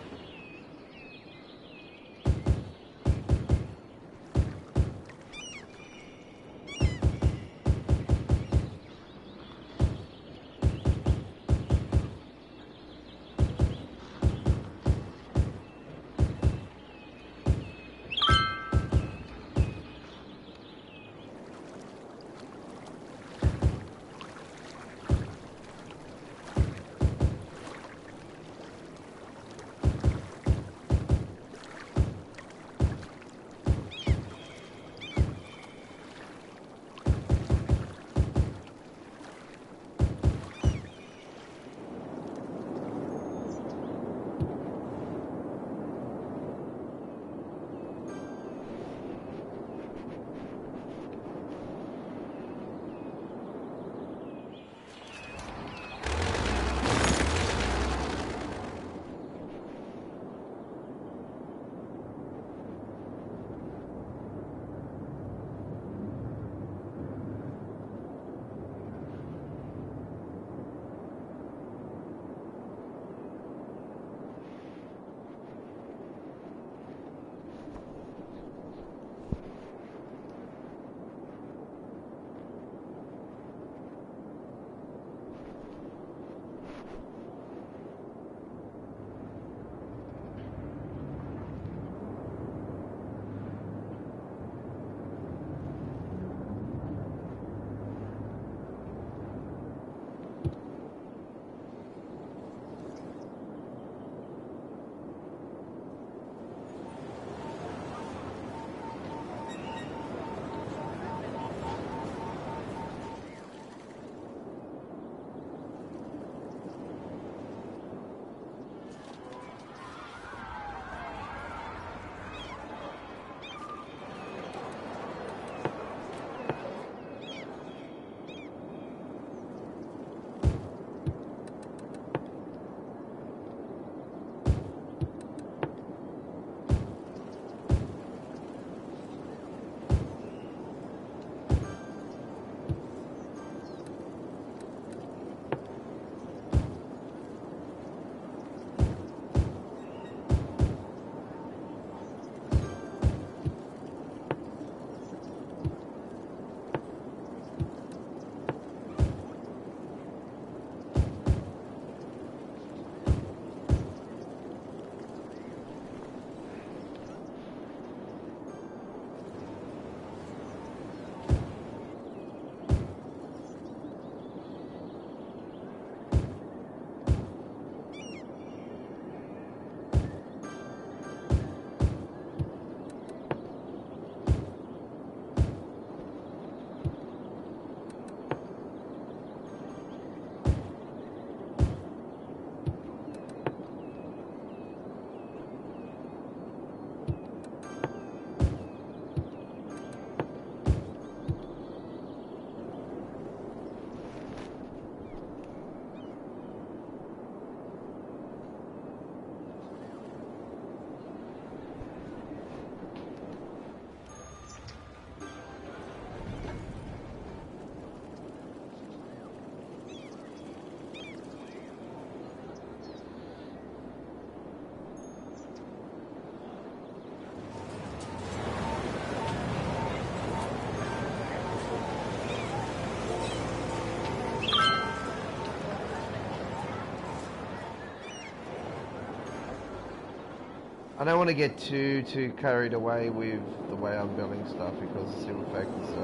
I don't want to get too carried away with the way I'm building stuff because the simple fact is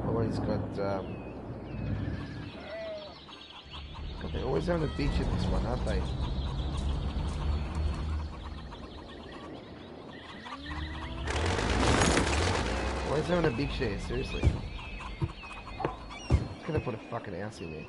always got God, they're always on the beach at this one, aren't they? Always having a big share, seriously. Could have put a fucking house in there.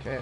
Okay.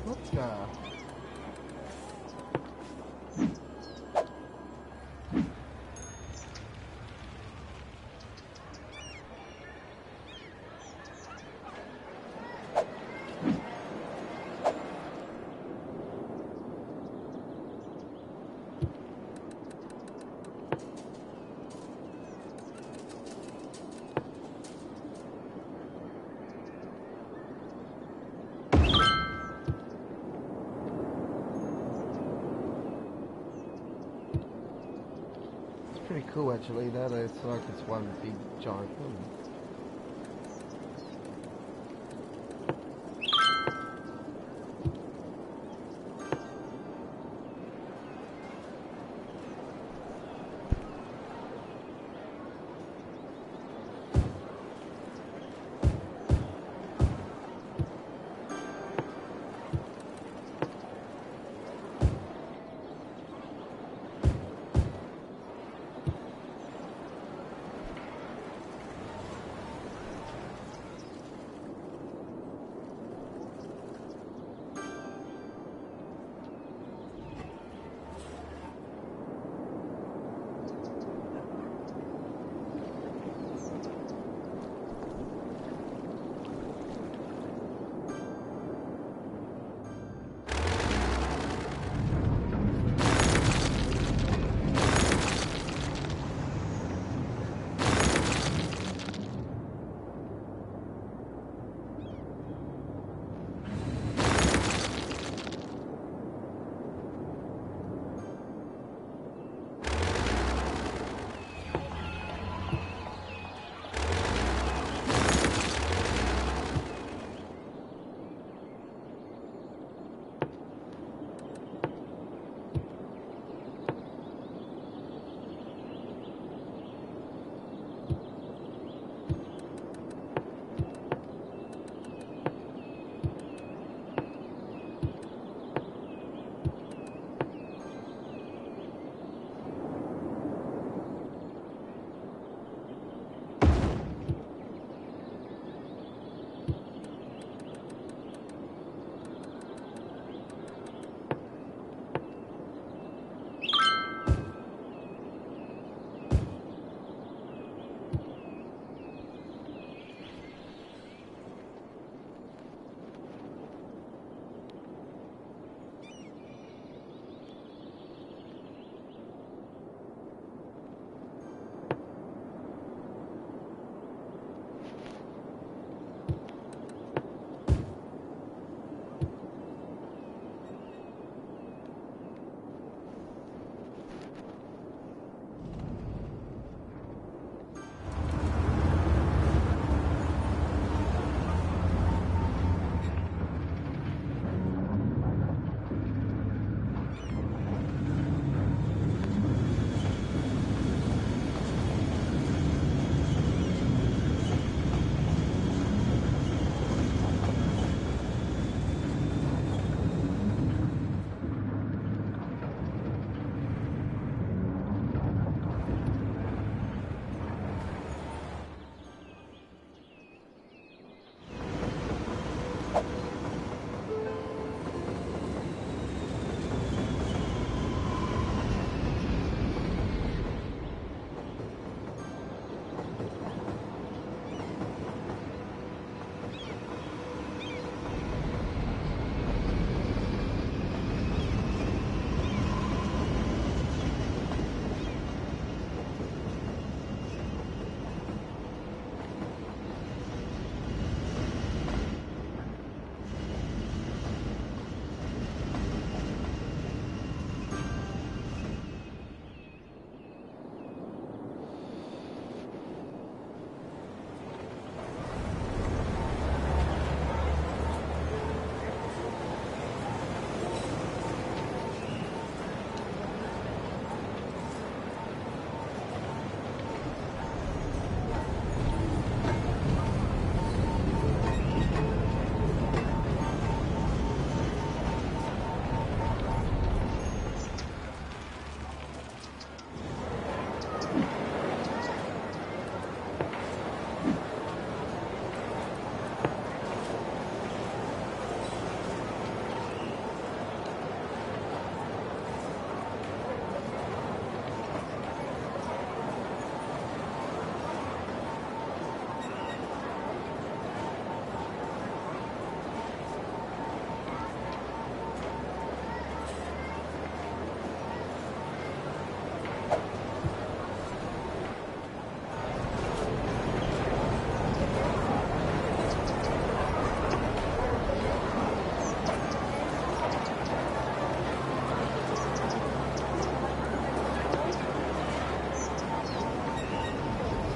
What the? Pretty cool actually, that it's like it's one big giant room.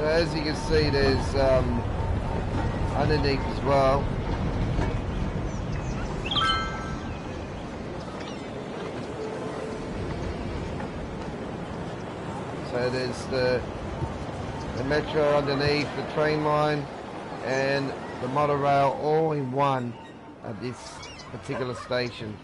So as you can see, there's underneath as well. So there's the metro underneath, the train line, and the monorail all in one at this particular station.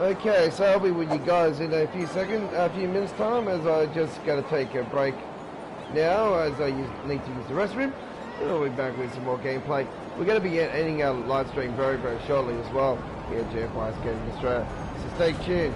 Okay, so I'll be with you guys in a few minutes time, as I just got to take a break now, as I need to use the restroom, and I'll be back with some more gameplay. We're going to be ending our live stream very, very shortly as well here at GFYS Gaming Australia, so stay tuned.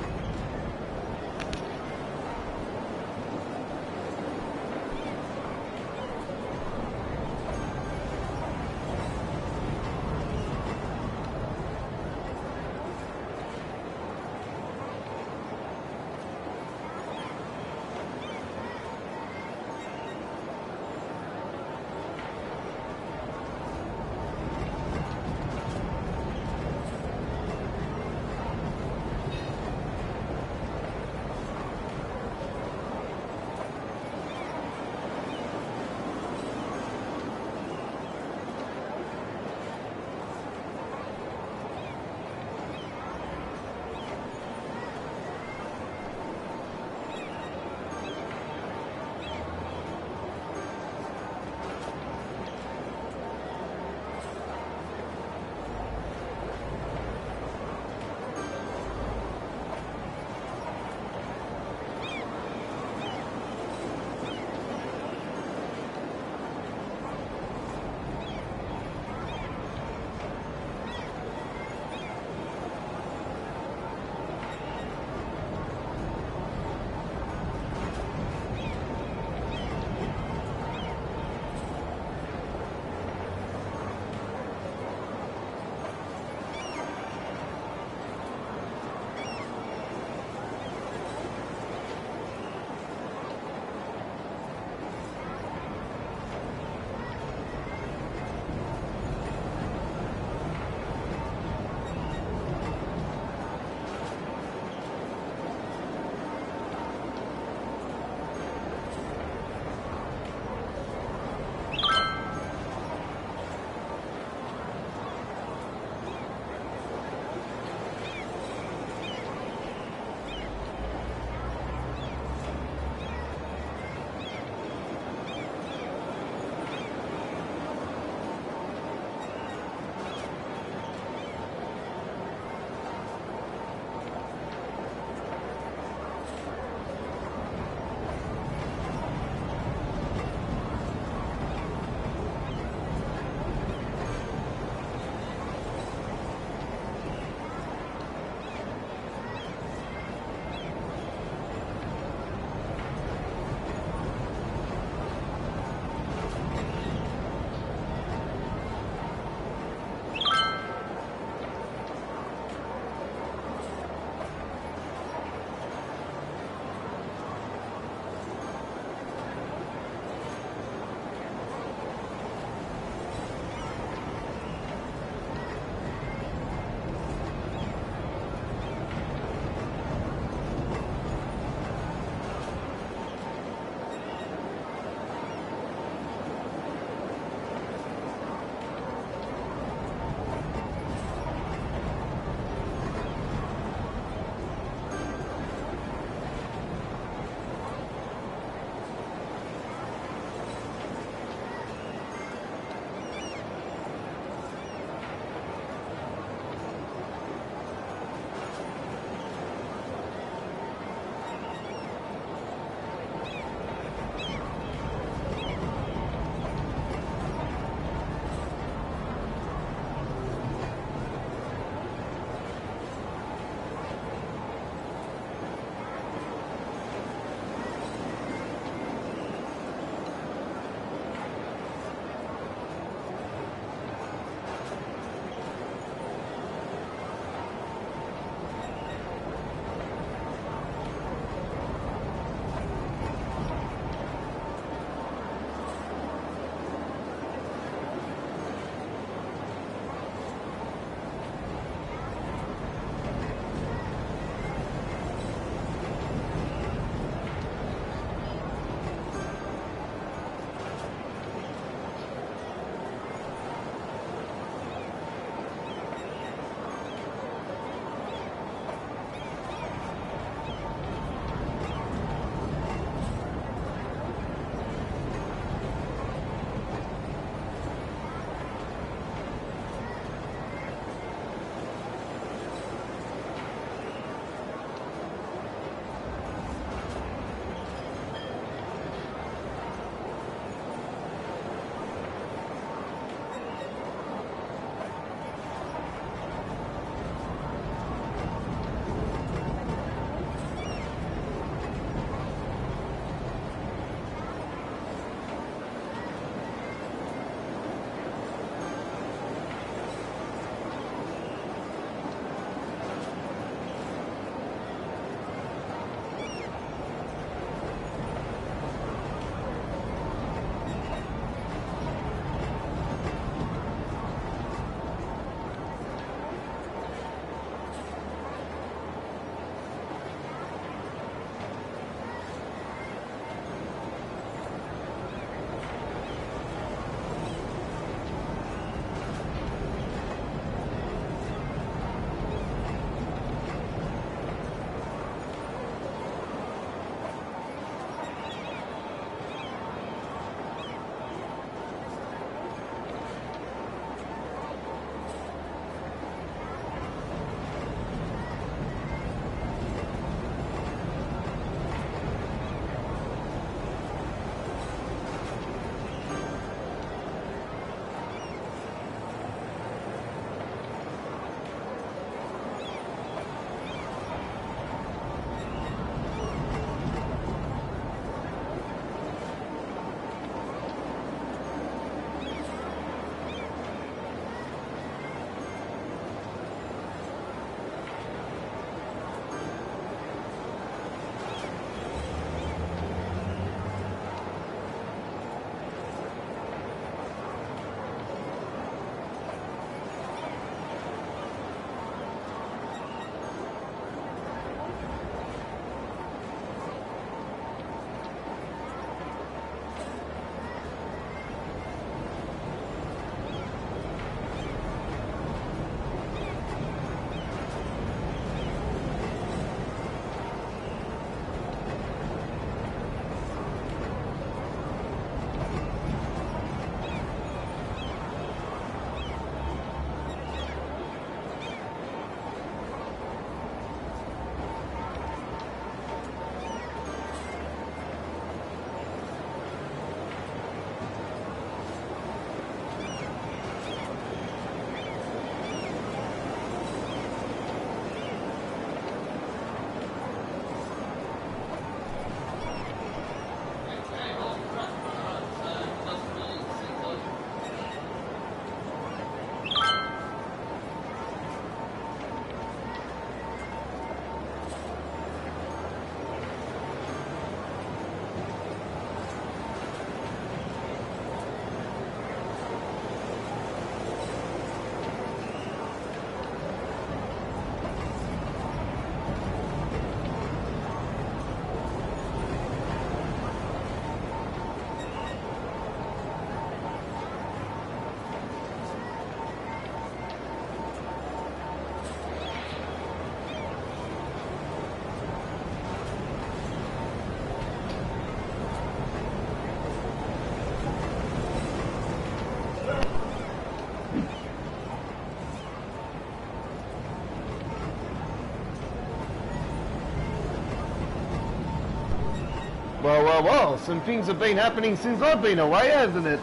Well, some things have been happening since I've been away, hasn't it?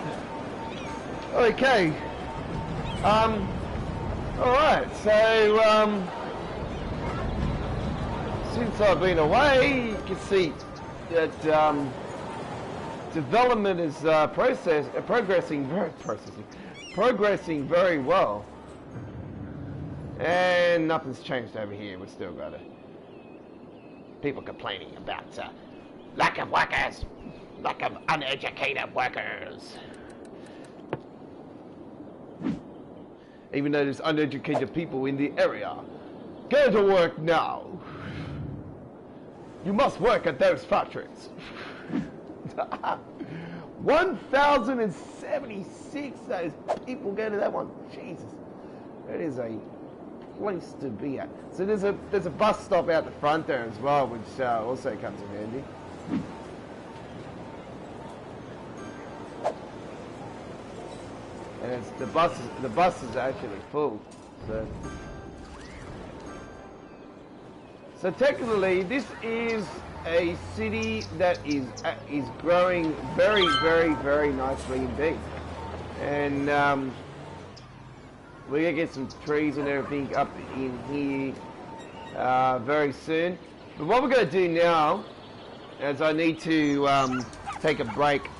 Okay. Alright, so, since I've been away, you can see that, development is, progressing very well. And nothing's changed over here. We've still got it. People complaining about, lack of workers, lack of uneducated workers. Even though there's uneducated people in the area, go to work now. You must work at those factories. 1,076 those people go to that one. Jesus, that is a place to be at. So there's a bus stop out the front there as well, which also comes in handy. And the bus is actually full. So technically, this is a city that is growing very, very, very nicely indeed. And we're gonna get some trees and everything up in here very soon. But what we're gonna do now, as I need to take a break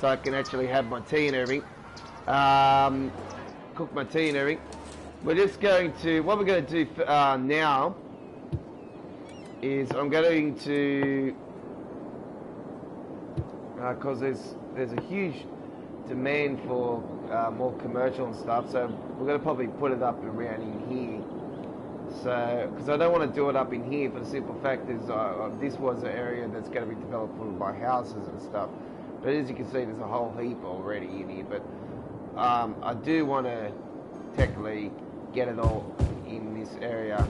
so I can actually have my tea and everything, cook my tea and everything. We're just going to, what we're going to do now is I'm going to, because there's a huge demand for more commercial and stuff, so we're going to probably put it up around in here. So, because I don't want to do it up in here for the simple fact is this was an area that's going to be developed by houses and stuff. But as you can see, there's a whole heap already in here. But I do want to technically get it all in this area.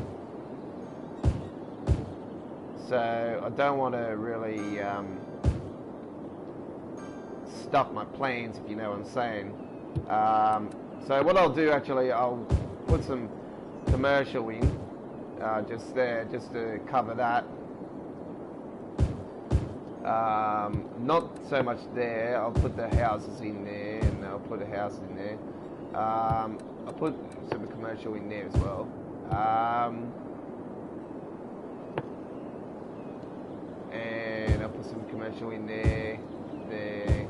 So I don't want to really stuff my plans, if you know what I'm saying. So what I'll do actually, I'll put some commercial in just there, just to cover that. Not so much there. I'll put the houses in there, and I'll put a house in there. I'll put some commercial in there as well. And I'll put some commercial in there, there,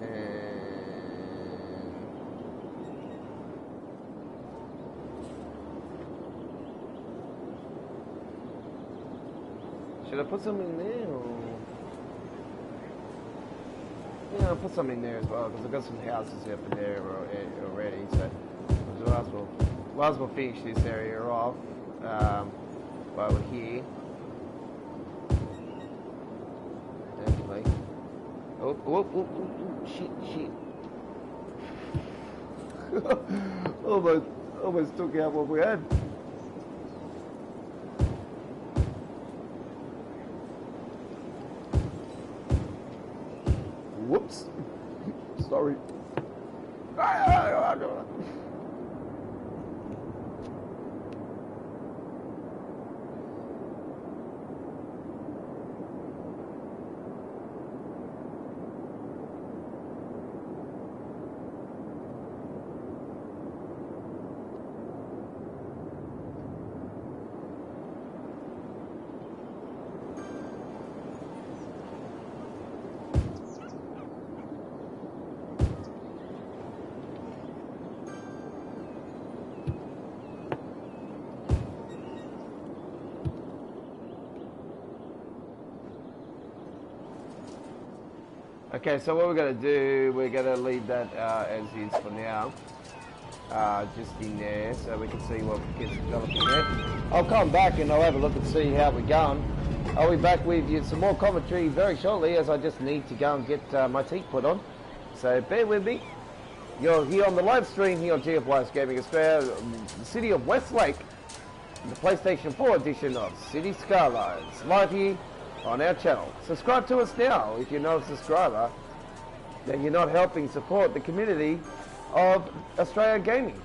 and should I put some in there, or? Yeah, I'll put some in there as well, because I've got some houses up in there already, so might as well finish this area off while we're here. Definitely. Oh, shit. almost took out what we had. Whoops. Sorry. Okay, so what we're going to do, we're going to leave that as is for now, just in there, so we can see what gets developing there. I'll come back and I'll have a look and see how we're going. I'll be back with you some more commentary very shortly, as I just need to go and get my tea put on. So bear with me. You're here on the live stream here on GFYS Gaming Australia, the city of Westlake, the PlayStation 4 edition of City Skylines, live here on our channel. Subscribe to us now if you're not a subscriber, then you're not helping support the community of Australia gaming.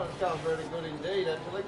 Oh, it's going very good indeed, actually.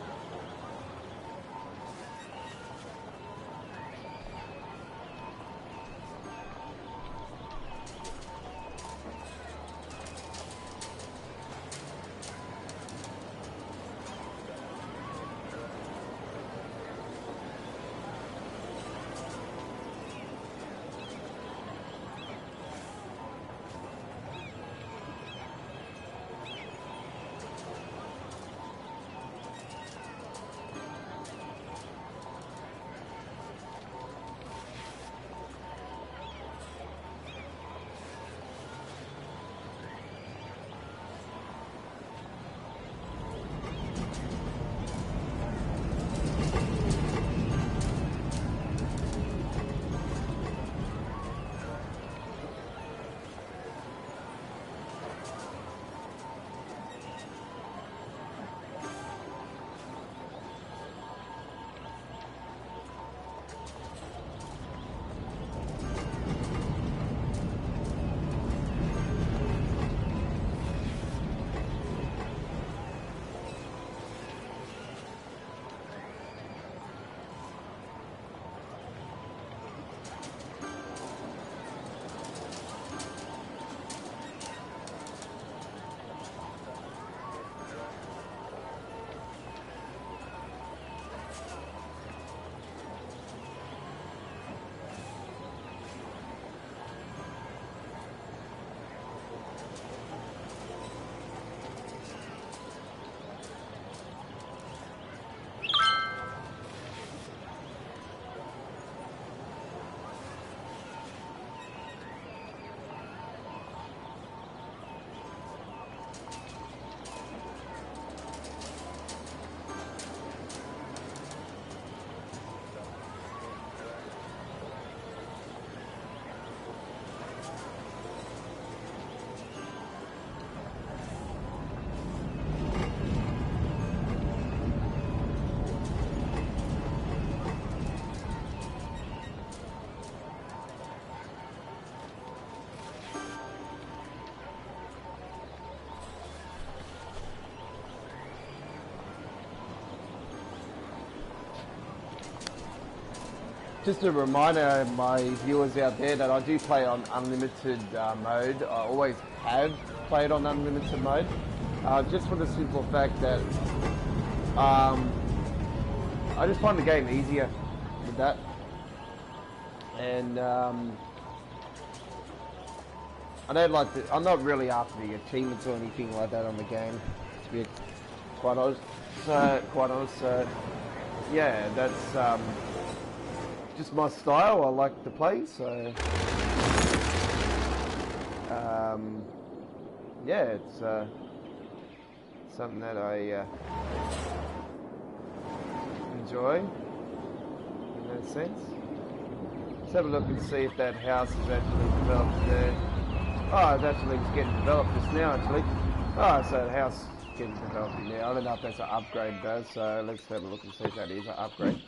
Just a reminder, my viewers out there, that I do play on unlimited mode. I always have played on unlimited mode, just for the simple fact that I just find the game easier with that. And I don't like the, I'm not really after the achievements or anything like that on the game, to be quite honest. So yeah, that's just my style. I like to play, so yeah, it's something that I enjoy in that sense. Let's have a look and see if that house is actually developed there. Oh, it's actually getting developed just now, actually. Oh, so the house is getting developed in there. I don't know if that's an upgrade though, so let's have a look and see if that is an upgrade.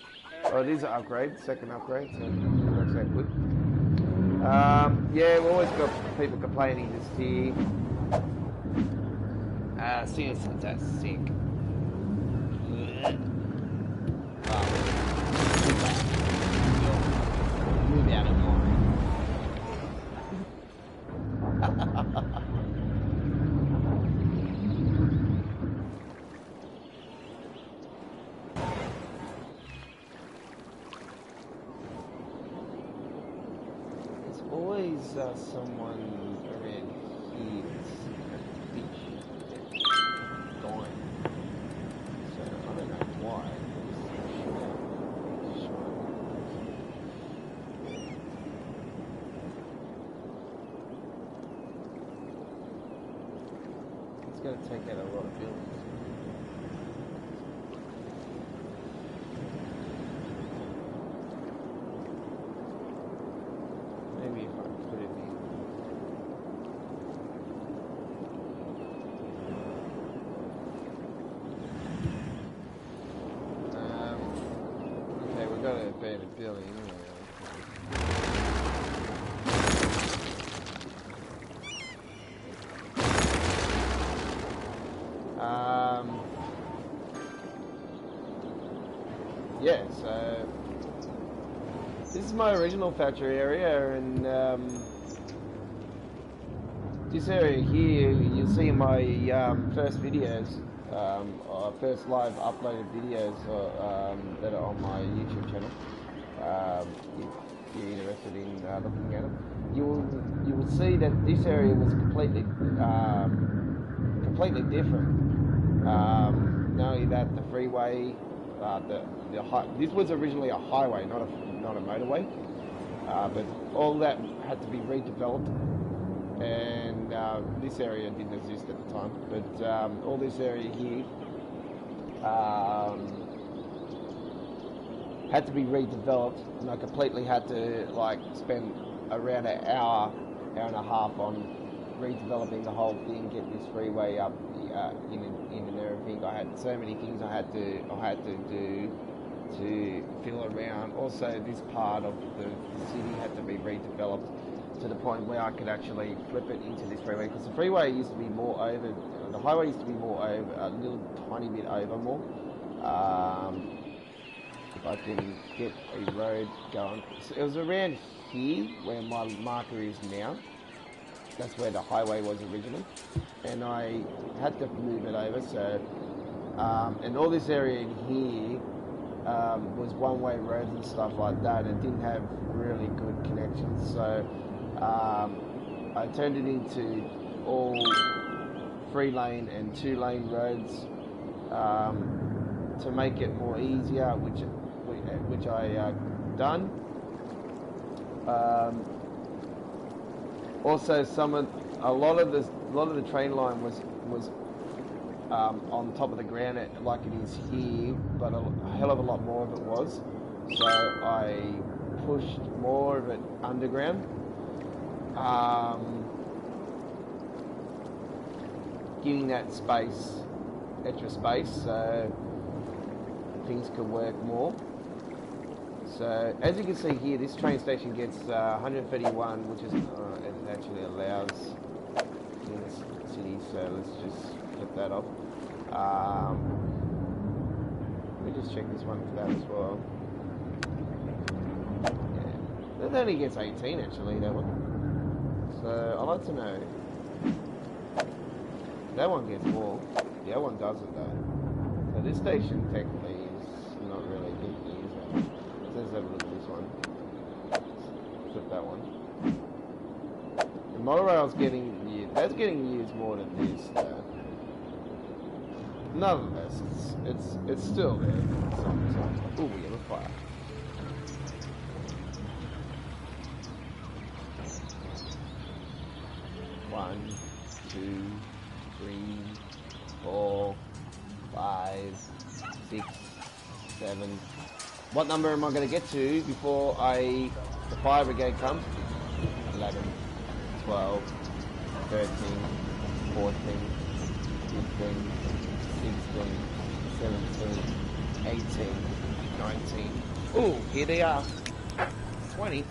Oh, it is an upgrade, second upgrade, so it works out good. Yeah, we've always got people complaining just here. Seriously, that's sick. Move out of mine. There's always someone around here that's dying. So I don't know why. It's going to take out a lot of buildings. Maybe if I put it in. Okay, we've got an abandoned building anyway. yeah, so this is my original factory area, and this area here, you'll see in my first videos, first live uploaded videos that are on my YouTube channel. If you're interested in looking at them, you will see that this area was completely different. Not only that, the freeway, this was originally a highway, not a motorway, but all that had to be redeveloped, and this area didn't exist at the time. But all this area here had to be redeveloped, and I completely had to spend around an hour and a half on redeveloping the whole thing, get this freeway up in and everything. I had so many things I had to do to fill around. Also, this part of the city had to be redeveloped to the point where I could actually flip it into this freeway, because the freeway used to be more over, the highway used to be more over, a little tiny bit over more. If I can get a road going, so it was around here where my marker is now. That's where the highway was originally, and I had to move it over. So, and all this area in here was one-way roads and stuff like that, and didn't have really good connections. So I turned it into all 3-lane and 2-lane roads to make it more easier, which I done. Also, a lot of the train line was on top of the ground, like it is here, but a hell of a lot more of it was. So I pushed more of it underground, giving that extra space, so things could work more. So as you can see here, this train station gets 131, which is it actually allows in the city. So let's just flip that off. Let me just check this one for that as well. Yeah, that only gets 18 actually, that one. So I'd like to know. That one gets more. The other one doesn't though. So this station technically is not really good to use it. Let's have a look at this one. Flip that one. The monorail's getting used. That's getting used more than this though. Nonetheless, it's still there. Oh, we have a fire. One, 2, 3, 4, 5, 6, 7. What number am I going to get to before the fire brigade comes? 11, 12, 13, 14, 15, 16, 17, 18, 19. Oh, here they are. 20.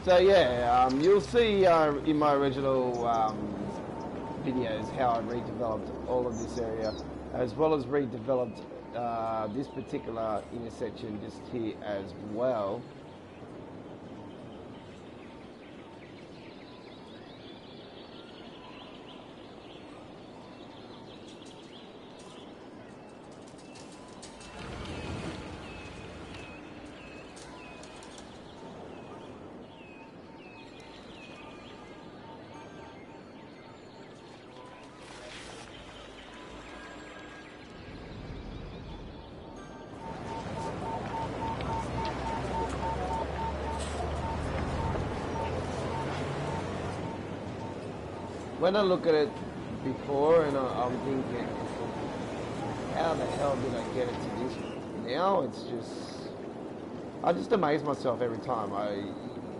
So yeah, you'll see in my original videos how I redeveloped all of this area, as well as redeveloped this particular intersection just here as well. When I look at it before, and I'm thinking, how the hell did I get it to this? Now it's just, I just amaze myself every time.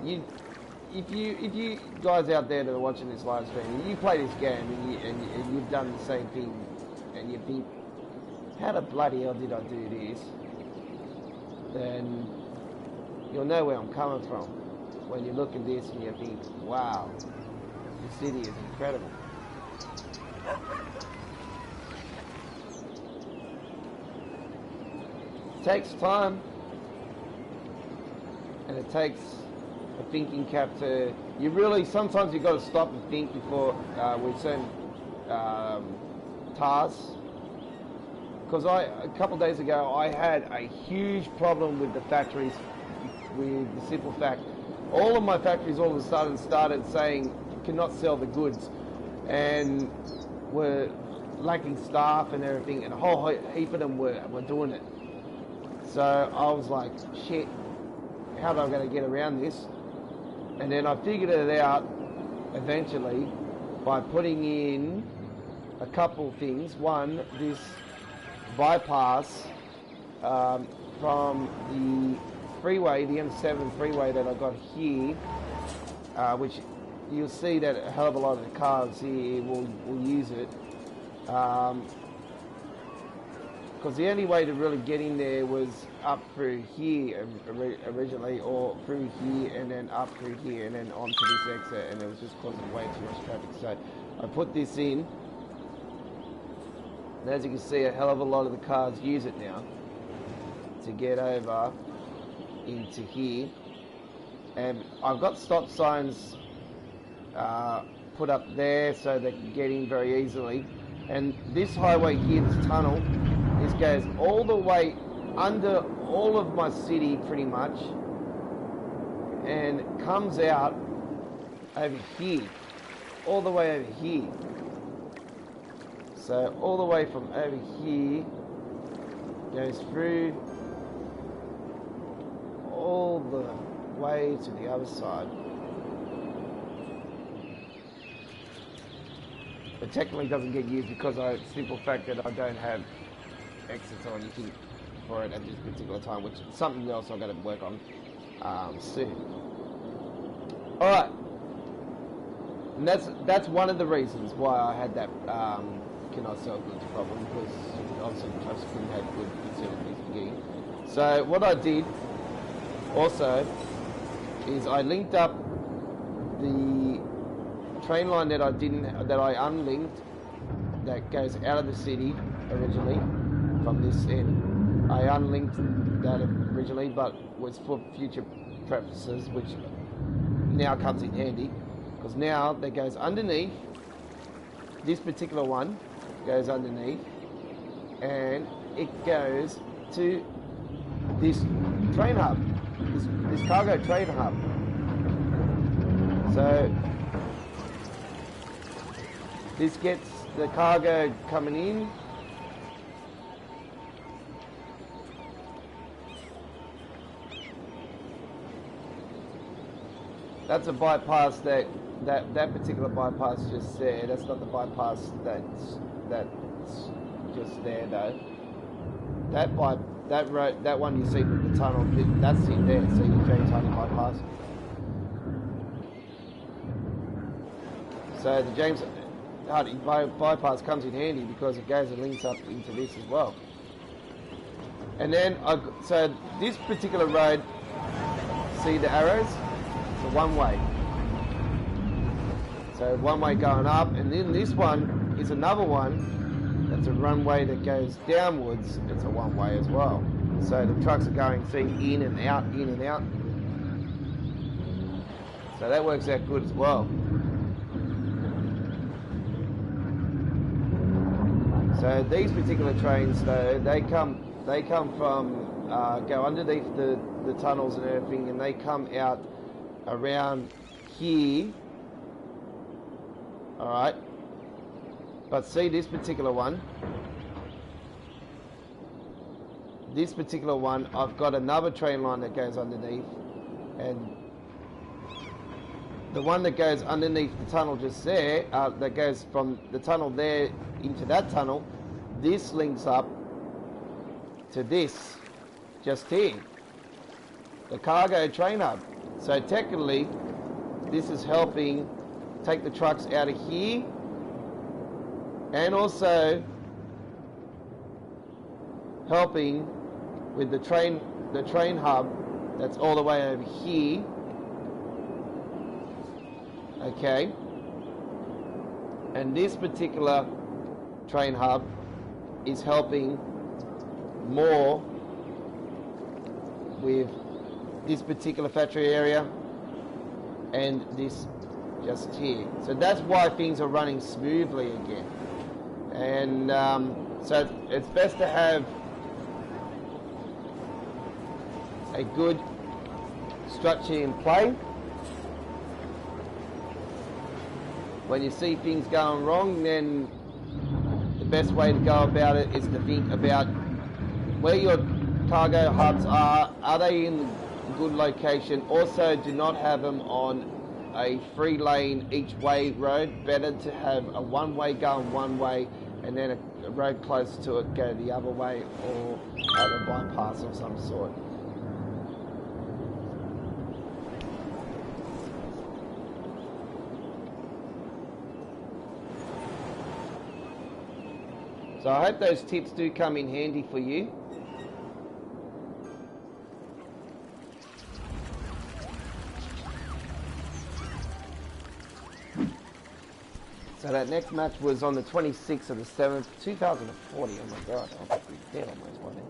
If you guys out there that are watching this live stream, you play this game and you've done the same thing, and you think, how the bloody hell did I do this? Then you'll know where I'm coming from. When you look at this and you think, wow, the city is incredible. It takes time, and it takes a thinking cap to, you really, sometimes you've got to stop and think before with certain tasks. Because a couple of days ago, I had a huge problem with the factories, with the simple fact, all of my factories all of a sudden started saying cannot sell the goods, and were lacking staff and everything, and a whole heap of them were doing it. So I was like, shit, how am I going to get around this? And then I figured it out eventually by putting in a couple things. One, this bypass from the freeway, the M7 freeway that I got here, which you'll see that a hell of a lot of the cars here will use it. Because the only way to really get in there was up through here originally, or through here and then up through here and then onto this exit, and it was just causing way too much traffic. So I put this in, and as you can see, a hell of a lot of the cars use it now to get over into here. And I've got stop signs put up there so they can get in very easily. And this highway here, this tunnel, this goes all the way under all of my city pretty much, and comes out over here, all the way over here. So all the way from over here, goes through all the way to the other side. But technically doesn't get used because simple fact that I don't have exits or anything for it at this particular time, which is something else I've got to work on soon. Alright, and that's one of the reasons why I had that cannot sell goods problem, because obviously the trucks couldn't have good facilities for getting. So what I did also is I linked up the train line that I unlinked, that goes out of the city originally from this end. I unlinked that originally, but was for future purposes, which now comes in handy, because now that goes underneath. This particular one goes underneath, and it goes to this train hub, this cargo train hub. So this gets the cargo coming in. That's a bypass that particular bypass just there. That's not the bypass that's just there though. That one you see with the tunnel, that's in there. So you James Hardy bypass. So the James Hardy bypass comes in handy because it goes and links up into this as well. And then so this particular road, see the arrows? It's a one way. So one way going up, and then this one is another one that's a runway that goes downwards. It's a one way as well. So the trucks are going, see, in and out, in and out. So that works out good as well. So these particular trains though, they come from, go underneath the tunnels and everything, and they come out around here. Alright, but see this particular one, I've got another train line that goes underneath, and the one that goes underneath the tunnel just there, that goes from the tunnel there into that tunnel, this links up to this, just here, the cargo train hub. So technically, this is helping take the trucks out of here, and also helping with the train hub that's all the way over here. Okay, and this particular train hub is helping more with this particular factory area and this just here. So that's why things are running smoothly again. And so it's best to have a good structure in play. When you see things going wrong, then the best way to go about it is to think about where your cargo hubs are. Are they in a good location? Also, do not have them on a 3-lane each way road. Better to have a one-way going one way and then a road close to it go the other way, or have a bypass of some sort. So I hope those tips do come in handy for you. So that next match was on the 26th of the 7th, 2040. Oh my god, I'll be dead almost by then.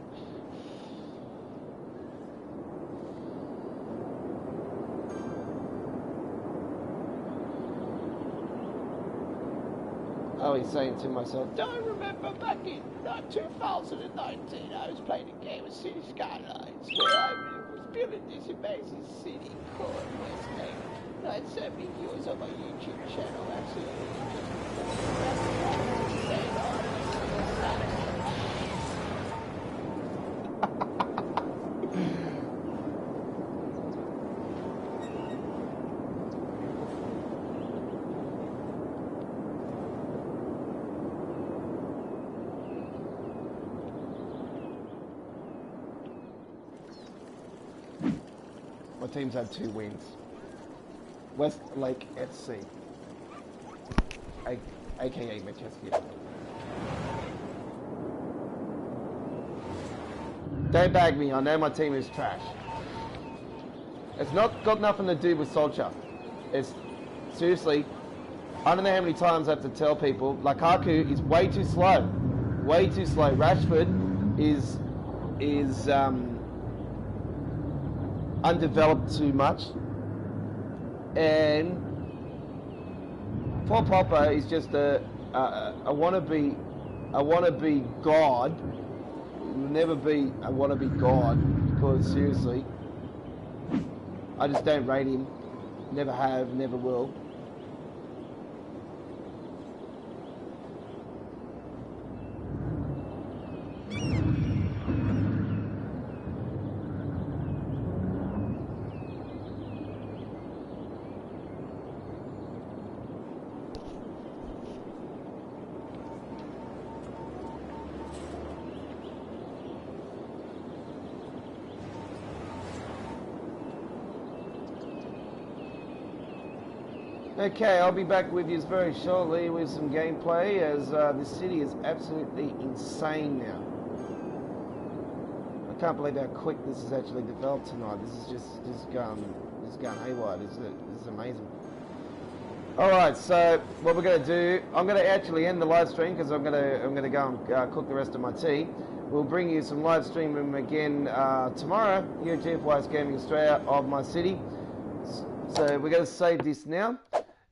I was saying to myself, don't remember back in 2019 I was playing a game of City Skylines where I was building this amazing city called West End. I had so many viewers on my YouTube channel, My team's had 2 wins. West Lake FC, aka Manchester. Don't bag me, I know my team is trash. It's not got nothing to do with Solskjaer. It's seriously, I don't know how many times I have to tell people, Lukaku is way too slow. Way too slow. Rashford is undeveloped too much. And Paul Popper is just a wannabe god. Will never be a wannabe god, because seriously, I just don't rate him. Never have, never will. Okay, I'll be back with you very shortly with some gameplay, as this city is absolutely insane now. I can't believe how quick this is actually developed tonight. This is just going haywire. This is amazing. All right, so what we're going to do, I'm going to actually end the live stream because I'm going to go and cook the rest of my tea. We'll bring you some live streaming again tomorrow here at GFYS Gaming Australia of my city. So we're going to save this now.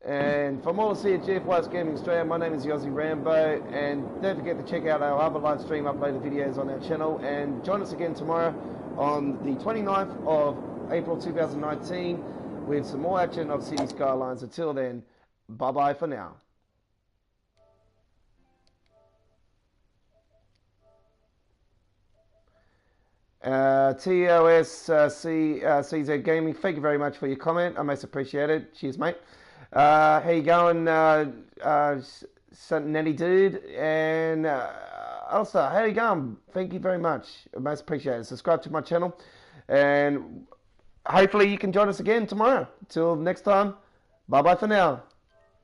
And from all of us here at GFYS Gaming Australia, my name is Yossi Rambo, and don't forget to check out our other live stream uploaded videos on our channel, and join us again tomorrow on the 29th of April 2019 with some more action of City Skylines. Until then, bye bye for now. CZ Gaming, thank you very much for your comment. I most appreciate it. Cheers, mate. How you going, Netty Dude? And also, how you going? Thank you very much. I most appreciate it. Subscribe to my channel, and hopefully you can join us again tomorrow. Till next time, bye bye for now.